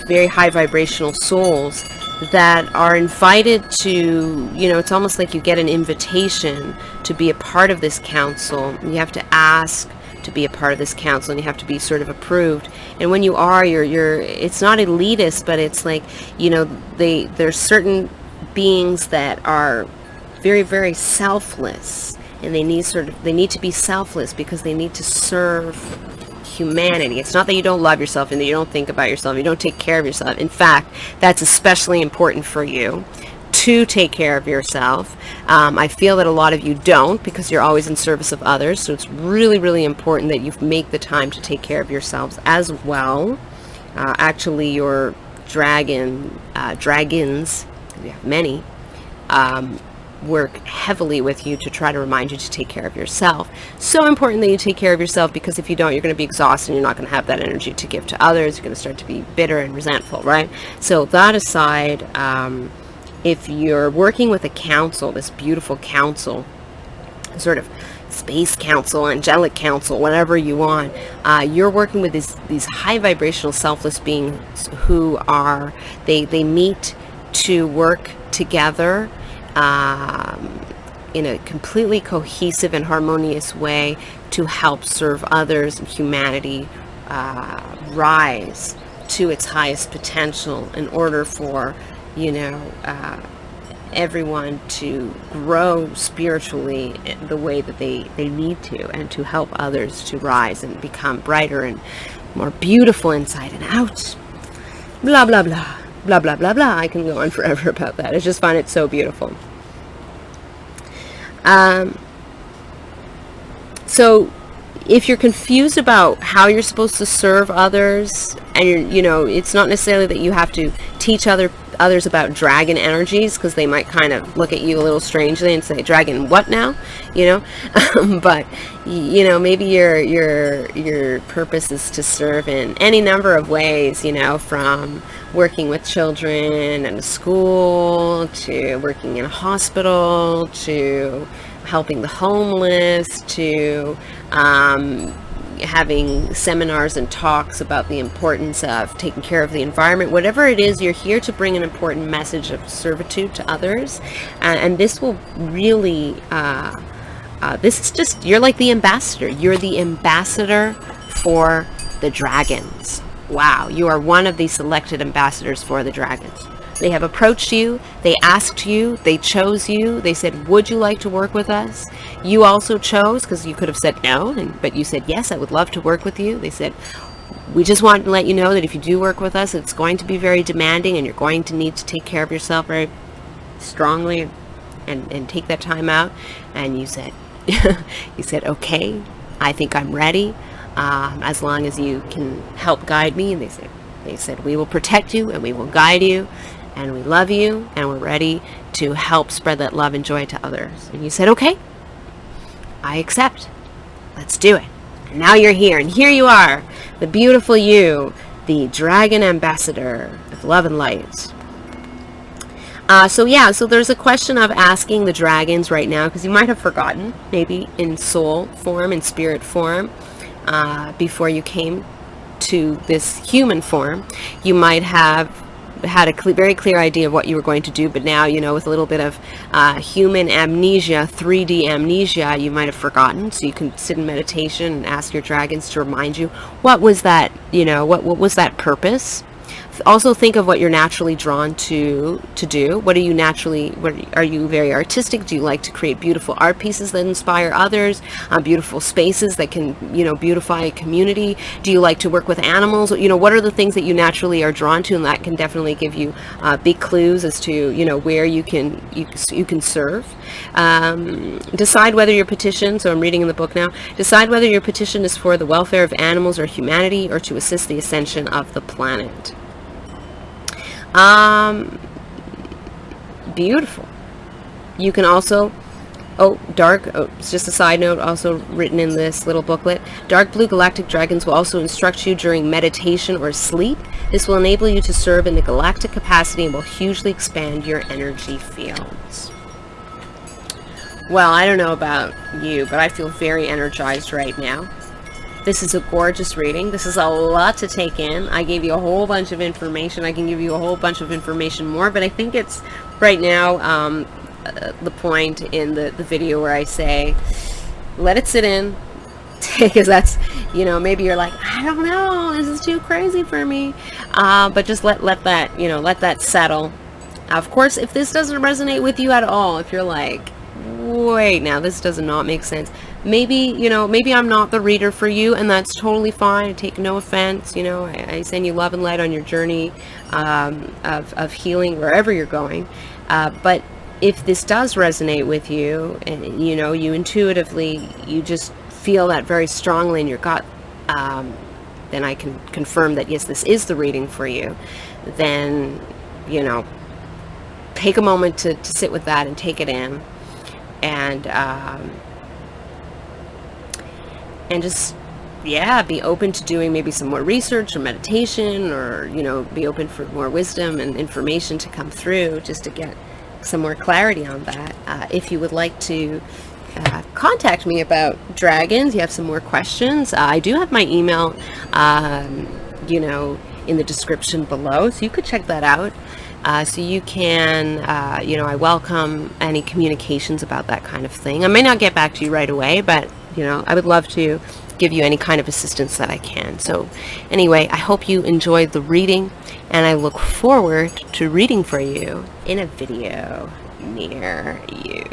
very high vibrational souls that are invited to, it's almost like you get an invitation to be a part of this council. You have to ask to be a part of this council, and you have to be sort of approved. And when you are, you're it's not elitist, but it's like, there's certain beings that are very, very selfless, and they need to be selfless because they need to serve humanity. It's not that you don't love yourself and that you don't think about yourself, you don't take care of yourself. In fact, that's especially important for you to take care of yourself. I feel that a lot of you don't, because you're always in service of others. So it's really, really important that you make the time to take care of yourselves as well. Actually, your dragons, we have many, work heavily with you to try to remind you to take care of yourself. So important that you take care of yourself, because if you don't, you're going to be exhausted and you're not going to have that energy to give to others. You're going to start to be bitter and resentful, right? So that aside, if you're working with a council, this beautiful council, sort of space council, angelic council, whatever you want, you're working with these high vibrational selfless beings who are, they meet to work together in a completely cohesive and harmonious way to help serve others and humanity rise to its highest potential in order for everyone to grow spiritually the way that they need to, and to help others to rise and become brighter and more beautiful inside and out. Blah, blah, blah. Blah, blah, blah, blah. I can go on forever about that. I just find it so beautiful. So if you're confused about how you're supposed to serve others, and it's not necessarily that you have to teach others about dragon energies, because they might kind of look at you a little strangely and say, dragon what now? But maybe your purpose is to serve in any number of ways, from working with children at a school, to working in a hospital, to helping the homeless, to having seminars and talks about the importance of taking care of the environment. Whatever it is, you're here to bring an important message of servitude to others, and this will really this is just, you're like the ambassador. You're the ambassador for the dragons. Wow, you are one of the selected ambassadors for the dragons. They have approached you, they asked you, they chose you, they said, would you like to work with us? You also chose, because you could have said no, but you said, yes, I would love to work with you. They said, We just want to let you know that if you do work with us, it's going to be very demanding, and you're going to need to take care of yourself very strongly, and take that time out. And you said, you said, okay, I think I'm ready, as long as you can help guide me. And they said, we will protect you and we will guide you, and we love you, and we're ready to help spread that love and joy to others. And you said, okay, I accept. Let's do it. And now you're here, and here you are, the beautiful you, the dragon ambassador of love and light. So there's a question of asking the dragons right now, because you might have forgotten, maybe in soul form, in spirit form, before you came to this human form. You might have had a very clear idea of what you were going to do, but now, with a little bit of human amnesia, 3D amnesia, you might have forgotten. So you can sit in meditation and ask your dragons to remind you, what was that, what was that purpose? Also think of what you're naturally drawn to do. What are you very artistic? Do you like to create beautiful art pieces that inspire others? Beautiful spaces that can, beautify a community? Do you like to work with animals? What are the things that you naturally are drawn to? And that can definitely give you big clues as to, where you can serve. Decide whether your petition, so I'm reading in the book now, decide whether your petition is for the welfare of animals or humanity, or to assist the ascension of the planet. Beautiful. You can also, it's just a side note, also written in this little booklet. Dark blue galactic dragons will also instruct you during meditation or sleep. This will enable you to serve in the galactic capacity and will hugely expand your energy fields. Well, I don't know about you, but I feel very energized right now. This is a gorgeous reading. This is a lot to take in. I gave you a whole bunch of information. I can give you a whole bunch of information more, but I think it's right now the point in the video where I say, let it sit in, because that's, maybe you're like, I don't know, this is too crazy for me. But just let that, let that settle. Of course, if this doesn't resonate with you at all, if you're like, wait, now this does not make sense, maybe I'm not the reader for you, and that's totally fine. I take no offense. I send you love and light on your journey of healing wherever you're going. But if this does resonate with you, and you intuitively, you just feel that very strongly in your gut, then I can confirm that yes, this is the reading for you. Then take a moment to sit with that and take it in. And just, be open to doing maybe some more research or meditation, or, be open for more wisdom and information to come through, just to get some more clarity on that. If you would like to contact me about dragons, you have some more questions, I do have my email, in the description below, so you could check that out. So you can, I welcome any communications about that kind of thing. I may not get back to you right away, but, I would love to give you any kind of assistance that I can. So anyway, I hope you enjoyed the reading, and I look forward to reading for you in a video near you.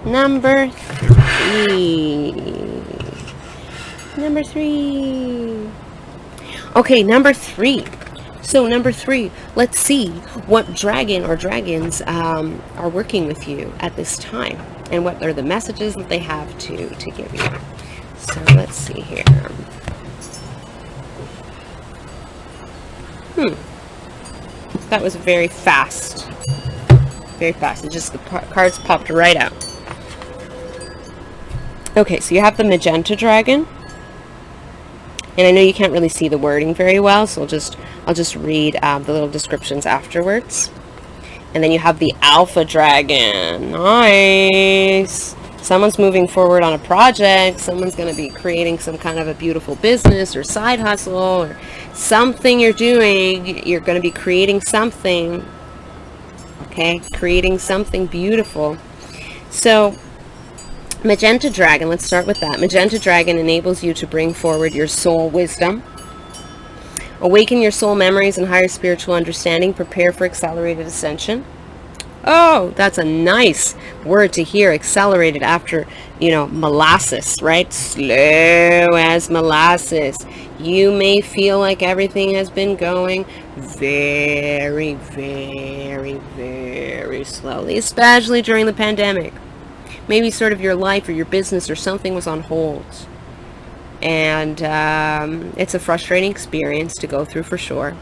Number 3. Okay, number 3. So number 3, let's see what dragon or dragons are working with you at this time, and what are the messages that they have to give you. So let's see here. That was very fast. Very fast. It just, the cards popped right out. Okay, so you have the magenta dragon, and I know you can't really see the wording very well, so I'll just read the little descriptions afterwards. And then you have the alpha dragon. Nice. Someone's moving forward on a project. Someone's going to be creating some kind of a beautiful business or side hustle, or something you're doing. You're going to be creating something. Okay, creating something beautiful. So magenta dragon, let's start with that. Magenta dragon enables you to bring forward your soul wisdom, awaken your soul memories and higher spiritual understanding, prepare for accelerated ascension. Oh, that's a nice word to hear. Accelerated after, molasses, right? Slow as molasses. You may feel like everything has been going very, very, very slowly, especially during the pandemic. Maybe sort of your life or your business or something was on hold. And it's a frustrating experience to go through for sure.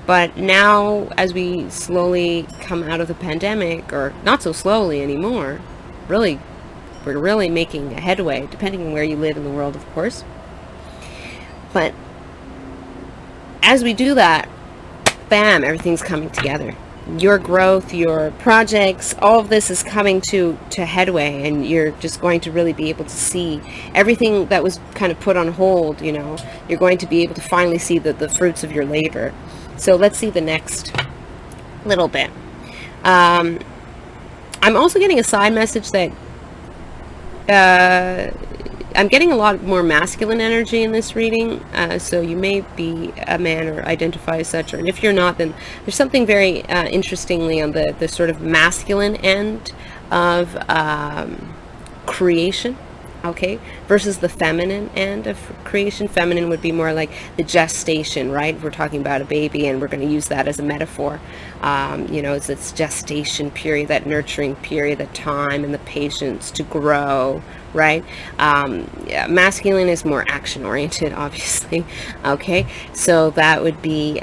But now, as we slowly come out of the pandemic, or not so slowly anymore, we're really making a headway, depending on where you live in the world, of course. But as we do that, bam, everything's coming together. Your growth, your projects, all of this is coming to headway, and you're just going to really be able to see everything that was kind of put on hold. You're going to be able to finally see the fruits of your labor. So let's see the next little bit. I'm also getting a side message that I'm getting a lot more masculine energy in this reading. So you may be a man or identify as such, and if you're not, then there's something very interestingly on the sort of masculine end of creation. Okay, versus the feminine end of creation. Feminine would be more like the gestation, right? We're talking about a baby, and we're going to use that as a metaphor. It's its gestation period, that nurturing period, the time and the patience to grow, right? Masculine is more action oriented, obviously. Okay, so that would be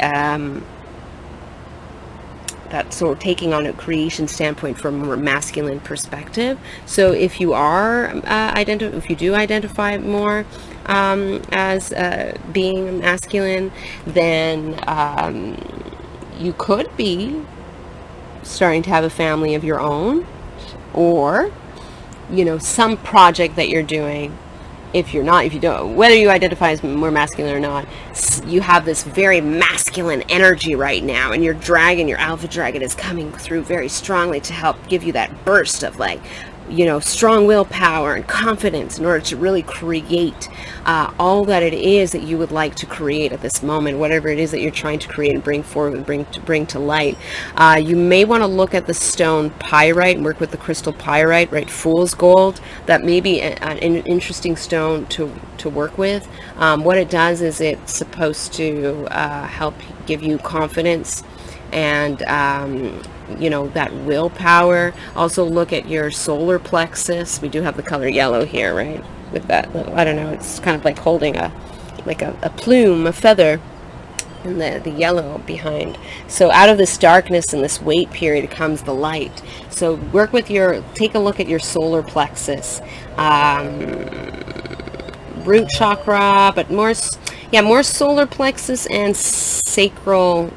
that's sort of taking on a creation standpoint from a more masculine perspective. So if you are if you do identify more as being masculine, then you could be starting to have a family of your own, or some project that you're doing. If you don't, whether you identify as more masculine or not, you have this very masculine energy right now, and your alpha dragon is coming through very strongly to help give you that burst of strong willpower and confidence in order to really create all that it is that you would like to create at this moment, whatever it is that you're trying to create and bring forward and bring to light. You may want to look at the stone pyrite and work with the crystal pyrite, right? Fool's gold. That may be an interesting stone to work with. What it does is it's supposed to help give you confidence and that willpower. Also look at your solar plexus. We do have the color yellow here, right? With that little, I don't know, it's kind of like holding a plume, a feather, and the yellow behind. So out of this darkness and this wait period comes the light. So take a look at your solar plexus, root chakra, but more solar plexus and sacral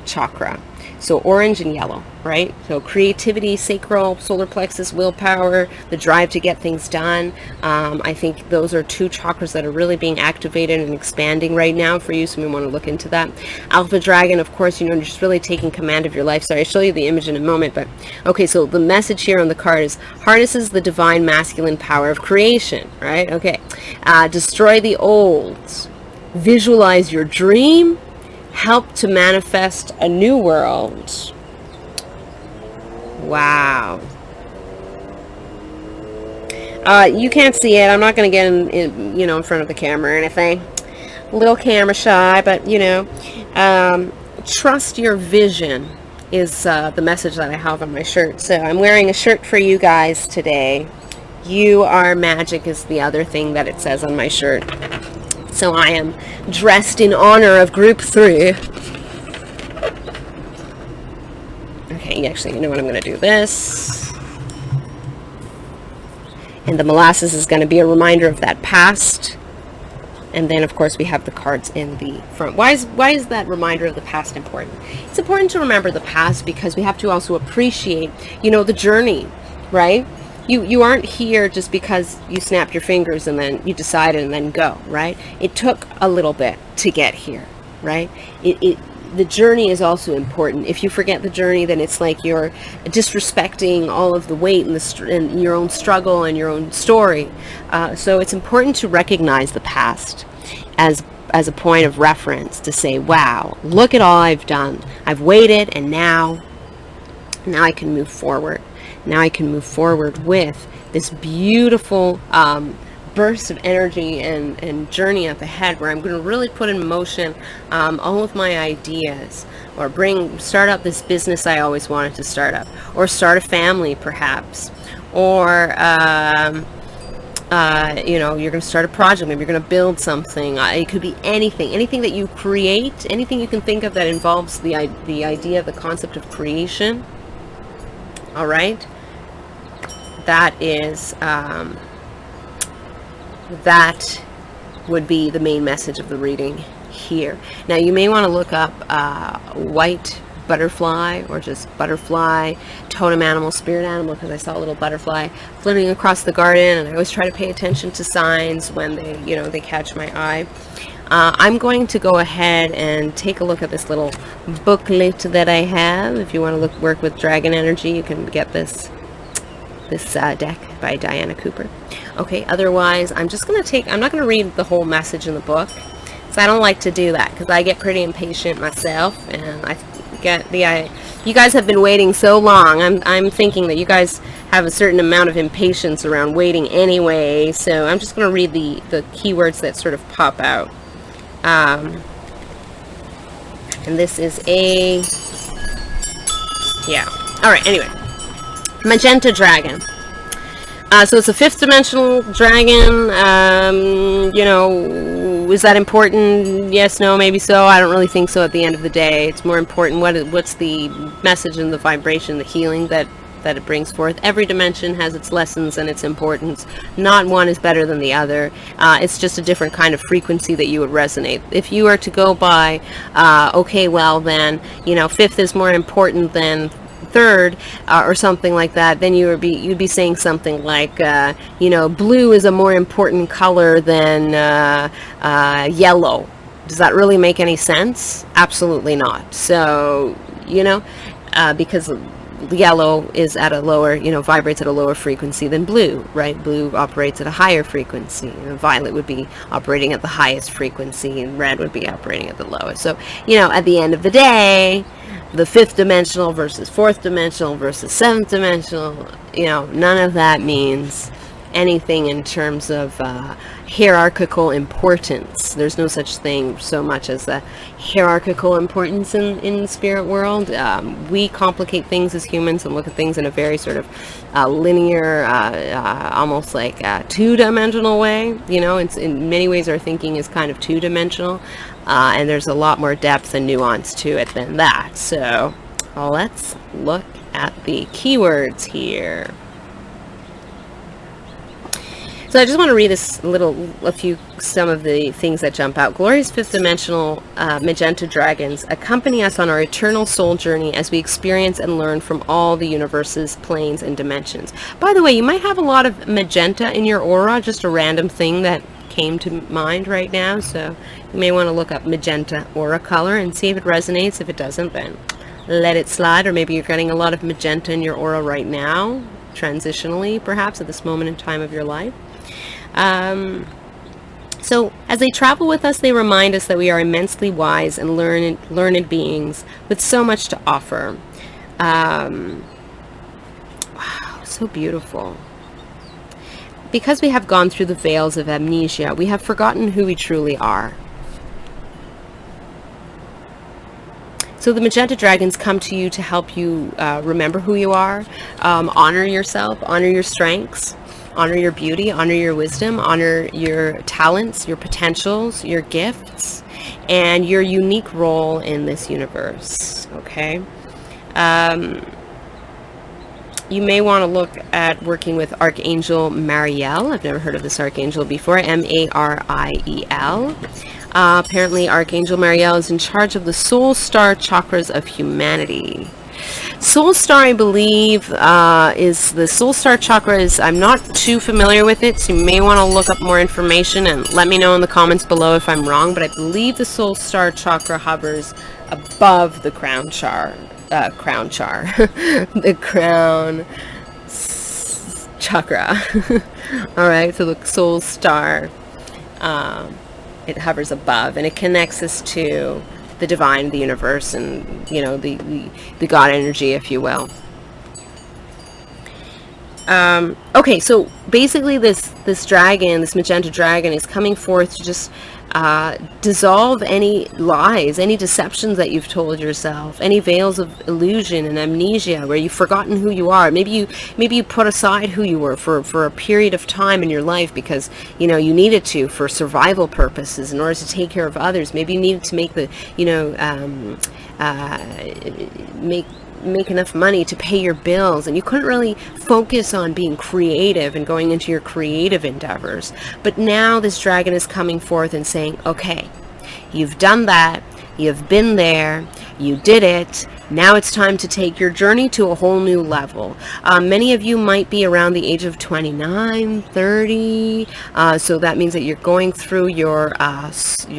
chakra. So orange and yellow, right? So creativity, sacral, solar plexus, willpower, the drive to get things done. I think those are two chakras that are really being activated and expanding right now for you, so we want to look into that. Alpha dragon, of course, you're just really taking command of your life. Sorry, I'll show you the image in a moment, but okay, so the message here on the card is harnesses the divine masculine power of creation, right? Okay, destroy the old, visualize your dream, help to manifest a new world. Wow. You can't see it. I'm not going to get in front of the camera or anything. A little camera shy, but trust your vision is the message that I have on my shirt. So I'm wearing a shirt for you guys today. You are magic is the other thing that it says on my shirt. So I am dressed in honor of group 3. Okay, actually, you know what? I'm going to do this. And the molasses is going to be a reminder of that past. And then, of course, we have the cards in the front. Why is that reminder of the past important? It's important to remember the past because we have to also appreciate, the journey, right? You aren't here just because you snapped your fingers and then you decided and then go, right? It took a little bit to get here, right? The journey is also important. If you forget the journey, then it's like you're disrespecting all of the weight and your own struggle and your own story. So it's important to recognize the past as as a point of reference to say, wow, look at all I've done. I've waited, and now I can move forward. Now I can move forward with this beautiful burst of energy and journey up ahead, where I'm going to really put in motion all of my ideas, or start up this business I always wanted to start up, or start a family perhaps, or you're going to start a project, maybe you're going to build something. It could be anything that you create, anything you can think of that involves the idea, the concept of creation. All right, that would be the main message of the reading here. Now you may want to look up white butterfly, or just butterfly, totem animal, spirit animal, because I saw a little butterfly flitting across the garden, and I always try to pay attention to signs when they catch my eye. I'm going to go ahead and take a look at this little booklet that I have. If you want to work with dragon energy, you can get this deck by Diana Cooper. Okay, otherwise I'm not going to read the whole message in the book, so I don't like to do that, because I get pretty impatient myself, and I get you guys have been waiting so long. I'm thinking that you guys have a certain amount of impatience around waiting anyway, so I'm just going to read the keywords that sort of pop out. And this is alright, anyway. Magenta dragon. So it's a 5th dimensional dragon. Is that important? Yes, no, maybe so. I don't really think so at the end of the day. It's more important what's the message and the vibration, the healing that it brings forth. Every dimension has its lessons and its importance. Not one is better than the other. It's just a different kind of frequency that you would resonate. If you were to go by, okay, well then, 5th is more important than 3rd, or something like that, then you'd be saying something like, blue is a more important color than yellow. Does that really make any sense? Absolutely not. So, because yellow is at a lower, vibrates at a lower frequency than blue, right? Blue operates at a higher frequency. Violet would be operating at the highest frequency, and red would be operating at the lowest. So, at the end of the day, the 5th dimensional versus 4th dimensional versus 7th dimensional, none of that means anything in terms of hierarchical importance. There's no such thing so much as a hierarchical importance in the spirit world. We complicate things as humans and look at things in a very sort of linear, almost like a two-dimensional way. It's, in many ways our thinking is kind of two-dimensional, and there's a lot more depth and nuance to it than that. So let's look at the keywords here. So I just want to read some of the things that jump out. Glorious 5th dimensional magenta dragons accompany us on our eternal soul journey as we experience and learn from all the universe's planes and dimensions. By the way, you might have a lot of magenta in your aura, just a random thing that came to mind right now. So you may want to look up magenta aura color and see if it resonates. If it doesn't, then let it slide. Or maybe you're getting a lot of magenta in your aura right now, transitionally perhaps at this moment in time of your life. So as they travel with us, they remind us that we are immensely wise and learned beings with so much to offer. Wow, so beautiful. Because we have gone through the veils of amnesia, we have forgotten who we truly are. So the magenta dragons come to you to help you remember who you are, honor yourself, honor your strengths, honor your beauty, honor your wisdom, honor your talents, your potentials, your gifts, and your unique role in this universe, okay? You may want to look at working with Archangel Mariel. I've never heard of this archangel before, M-A-R-I-E-L. Apparently, Archangel Mariel is in charge of the soul star chakras of humanity. Soul Star, I believe, is the Soul Star chakra is, I'm not too familiar with it, so you may want to look up more information and let me know in the comments below if I'm wrong, but I believe the Soul Star chakra hovers above the crown chakra. The crown chakra. Alright, so the Soul Star It hovers above, and it connects us to the divine, the universe, and the God energy, if you will. Okay, so basically this dragon, this magenta dragon, is coming forth to just dissolve any lies, any deceptions that you've told yourself, any veils of illusion and amnesia where you've forgotten who you are. Maybe you put aside who you were for a period of time in your life because you needed to, for survival purposes, in order to take care of others. Maybe you needed to make the make enough money to pay your bills, and you couldn't really focus on being creative and going into your creative endeavors. But now this dragon is coming forth and saying, okay, you've done that, you've been there, you did it. Now it's time to take your journey to a whole new level. Many of you might be around the age of 29, 30. So that means that you're going through your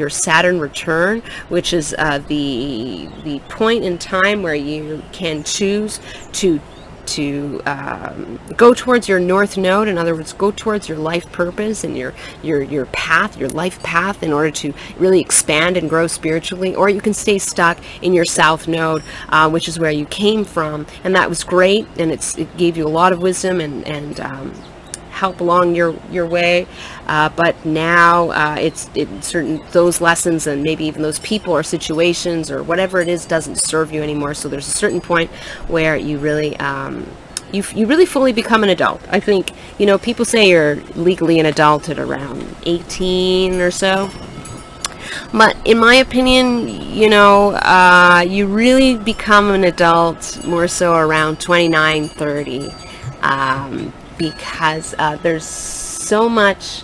Saturn return, which is the point in time where you can choose to go towards your north node. In other words, go towards your life purpose and your path, your life path, in order to really expand and grow spiritually. Or you can stay stuck in your south node, which is where you came from, and that was great, and it gave you a lot of wisdom and help along your way, but now it's certain those lessons and maybe even those people or situations or whatever it is doesn't serve you anymore. So there's a certain point where you really you really fully become an adult. I think people say you're legally an adult at around 18 or so. But in my opinion, you really become an adult more so around 29, 30. Because there's so much,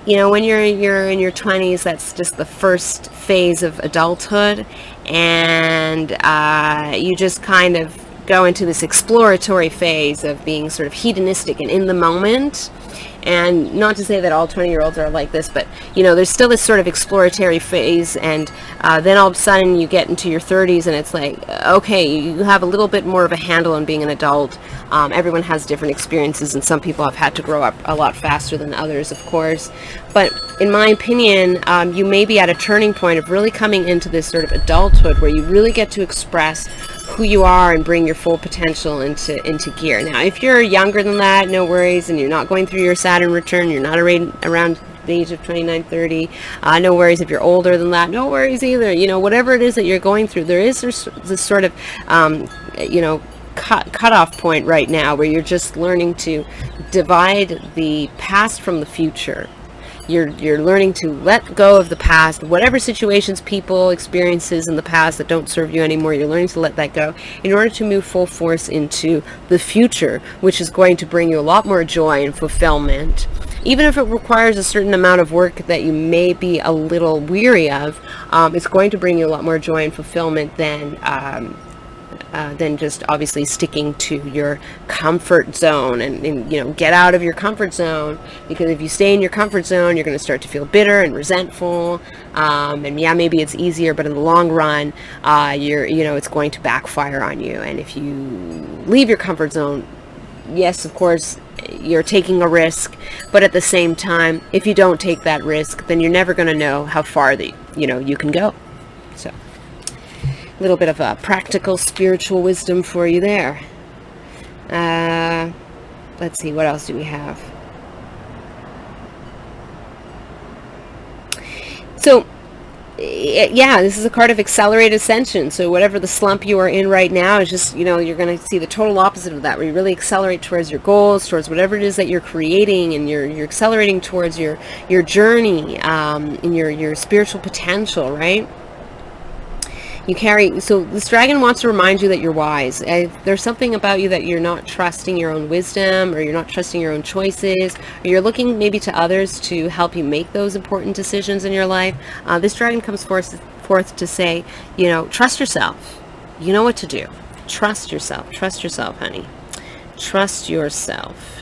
when you're in your 20s, that's just the first phase of adulthood, and you just kind of go into this exploratory phase of being sort of hedonistic and in the moment. And not to say that all 20-year-olds are like this, but there's still this sort of exploratory phase, and then all of a sudden you get into your 30s, and it's like, okay, you have a little bit more of a handle on being an adult. Everyone has different experiences, and some people have had to grow up a lot faster than others, of course. But in my opinion, you may be at a turning point of really coming into this sort of adulthood where you really get to express who you are and bring your full potential into gear. Now, if you're younger than that, no worries, and you're not going through your Saturn return, you're not around the age of 29, 30, no worries. If you're older than that, no worries either. Whatever it is that you're going through, there is this sort of, cutoff point right now where you're just learning to divide the past from the future. You're learning to let go of the past, whatever situations, people, experiences in the past that don't serve you anymore. You're learning to let that go in order to move full force into the future, which is going to bring you a lot more joy and fulfillment. Even if it requires a certain amount of work that you may be a little weary of, it's going to bring you a lot more joy and fulfillment than just obviously sticking to your comfort zone and get out of your comfort zone, because if you stay in your comfort zone, you're going to start to feel bitter and resentful, and yeah, maybe it's easier, but in the long run, it's going to backfire on you. And if you leave your comfort zone, yes, of course, you're taking a risk, but at the same time, if you don't take that risk, then you're never going to know how far you can go. So a little bit of a practical spiritual wisdom for you there. Let's see, what else do we have? So, yeah, this is a card of accelerated ascension. So whatever the slump you are in right now is just, you're going to see the total opposite of that, where you really accelerate towards your goals, towards whatever it is that you're creating, and you're accelerating towards your journey, and your spiritual potential, right? So this dragon wants to remind you that you're wise. There's something about you that you're not trusting your own wisdom, or you're not trusting your own choices, or you're looking maybe to others to help you make those important decisions in your life. This dragon comes forth to say, trust yourself. You know what to do. Trust yourself. Trust yourself, honey. Trust yourself.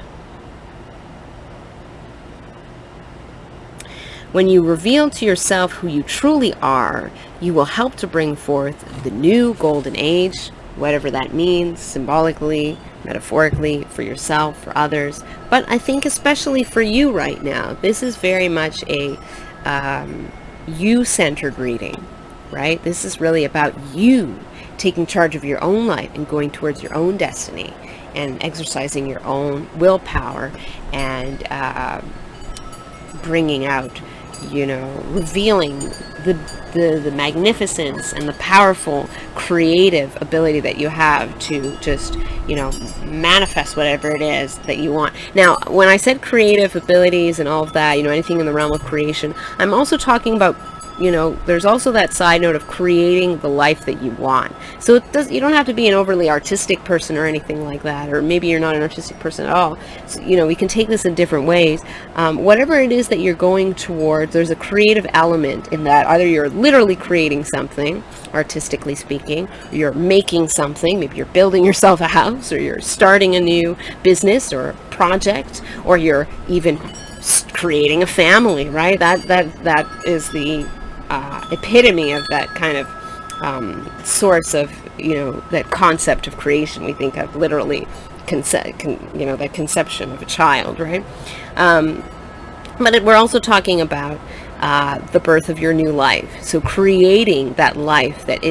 When you reveal to yourself who you truly are, you will help to bring forth the new golden age, whatever that means, symbolically, metaphorically, for yourself, for others. But I think especially for you right now, this is very much a you-centered reading, right? This is really about you taking charge of your own life and going towards your own destiny and exercising your own willpower and bringing out, revealing the magnificence and the powerful creative ability that you have to just, manifest whatever it is that you want. Now, when I said creative abilities and all of that, anything in the realm of creation, I'm also talking about, there's also that side note of creating the life that you want. So you don't have to be an overly artistic person or anything like that, or maybe you're not an artistic person at all. So, we can take this in different ways. Whatever it is that you're going towards, there's a creative element in that. Either you're literally creating something, artistically speaking, or you're making something, maybe you're building yourself a house, or you're starting a new business or project, or you're even creating a family, right? That is the epitome of that kind of source of, that concept of creation. We think of literally the conception of a child, right? But we're also talking about the birth of your new life. So creating that life that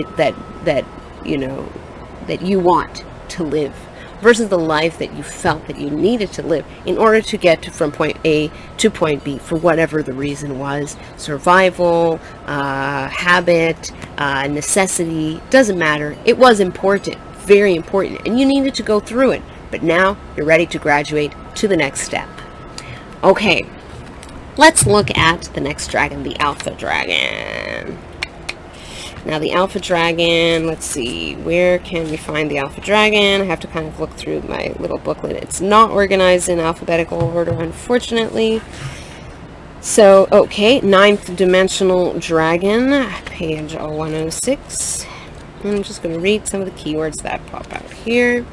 you want to live, versus the life that you felt that you needed to live in order to get from point A to point B for whatever the reason was. Survival, habit, necessity, doesn't matter. It was important, very important, and you needed to go through it. But now you're ready to graduate to the next step. Okay, let's look at the next dragon, the Alpha Dragon. Now the Alpha Dragon, let's see, where can we find the Alpha Dragon? I have to kind of look through my little booklet. It's not organized in alphabetical order, unfortunately. So, okay, 9th Dimensional Dragon, page 106. I'm just going to read some of the keywords that pop out here.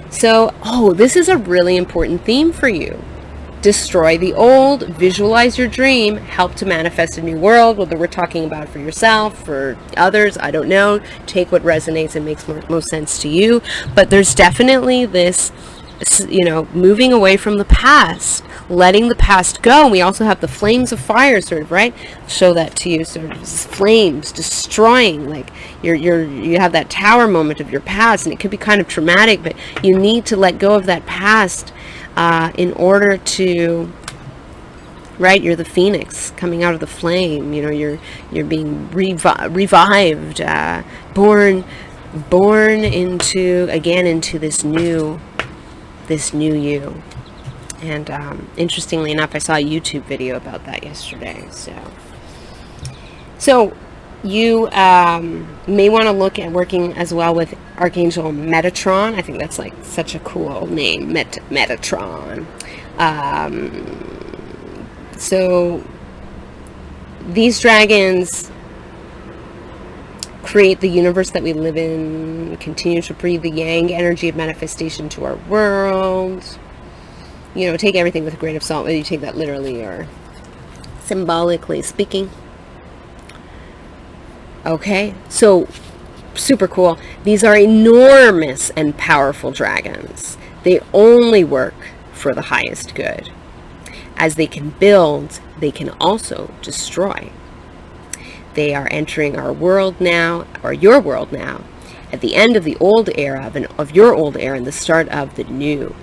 So, this is a really important theme for you. Destroy the old, visualize your dream, help to manifest a new world, whether we're talking about for yourself, for others, I don't know. Take what resonates and makes most sense to you. But there's definitely this, moving away from the past, letting the past go. And we also have the flames of fire, sort of, right? Show that to you, sort of flames destroying, like you have that tower moment of your past, and it could be kind of traumatic, but you need to let go of that past in order to, right, you're the phoenix coming out of the flame, you're being revived, born into this new you. And interestingly enough, I saw a YouTube video about that yesterday. So you may want to look at working as well with Archangel Metatron. I think that's like such a cool name, Metatron. So these dragons create the universe that we live in, continue to breathe the yang energy of manifestation to our world. Take everything with a grain of salt, whether you take that literally or symbolically speaking. Okay, so super cool. These are enormous and powerful dragons. They only work for the highest good. As they can build, they can also destroy. They are entering our world now, or your world now, at the end of the old era, of your old era, and the start of the new.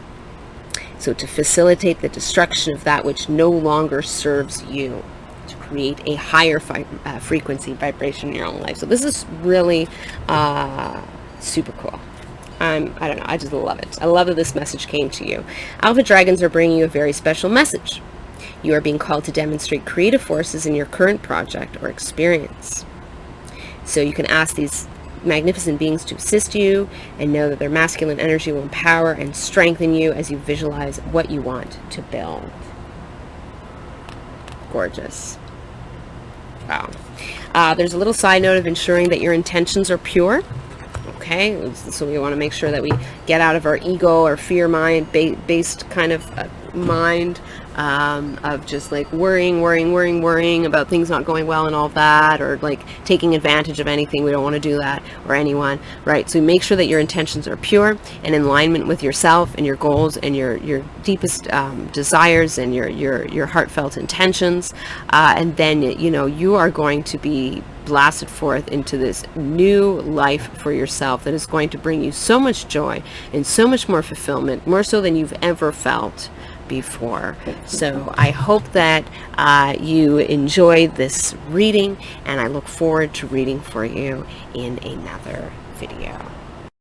So to facilitate the destruction of that which no longer serves you, to create a higher frequency vibration in your own life. So this is really super cool. I don't know, I just love it. I love that this message came to you. Alpha Dragons are bringing you a very special message. You are being called to demonstrate creative forces in your current project or experience. So you can ask these magnificent beings to assist you, and know that their masculine energy will empower and strengthen you as you visualize what you want to build. Gorgeous. Wow. There's a little side note of ensuring that your intentions are pure. Okay, so we want to make sure that we get out of our ego or fear mind based kind of mind of just like worrying about things not going well and all that, or like taking advantage of anything. We don't want to do that, or anyone, right? So make sure that your intentions are pure and in alignment with yourself and your goals and your deepest desires and your heartfelt intentions, and then you are going to be blasted forth into this new life for yourself that is going to bring you so much joy and so much more fulfillment, more so than you've ever felt before. So I hope that you enjoyed this reading, and I look forward to reading for you in another video.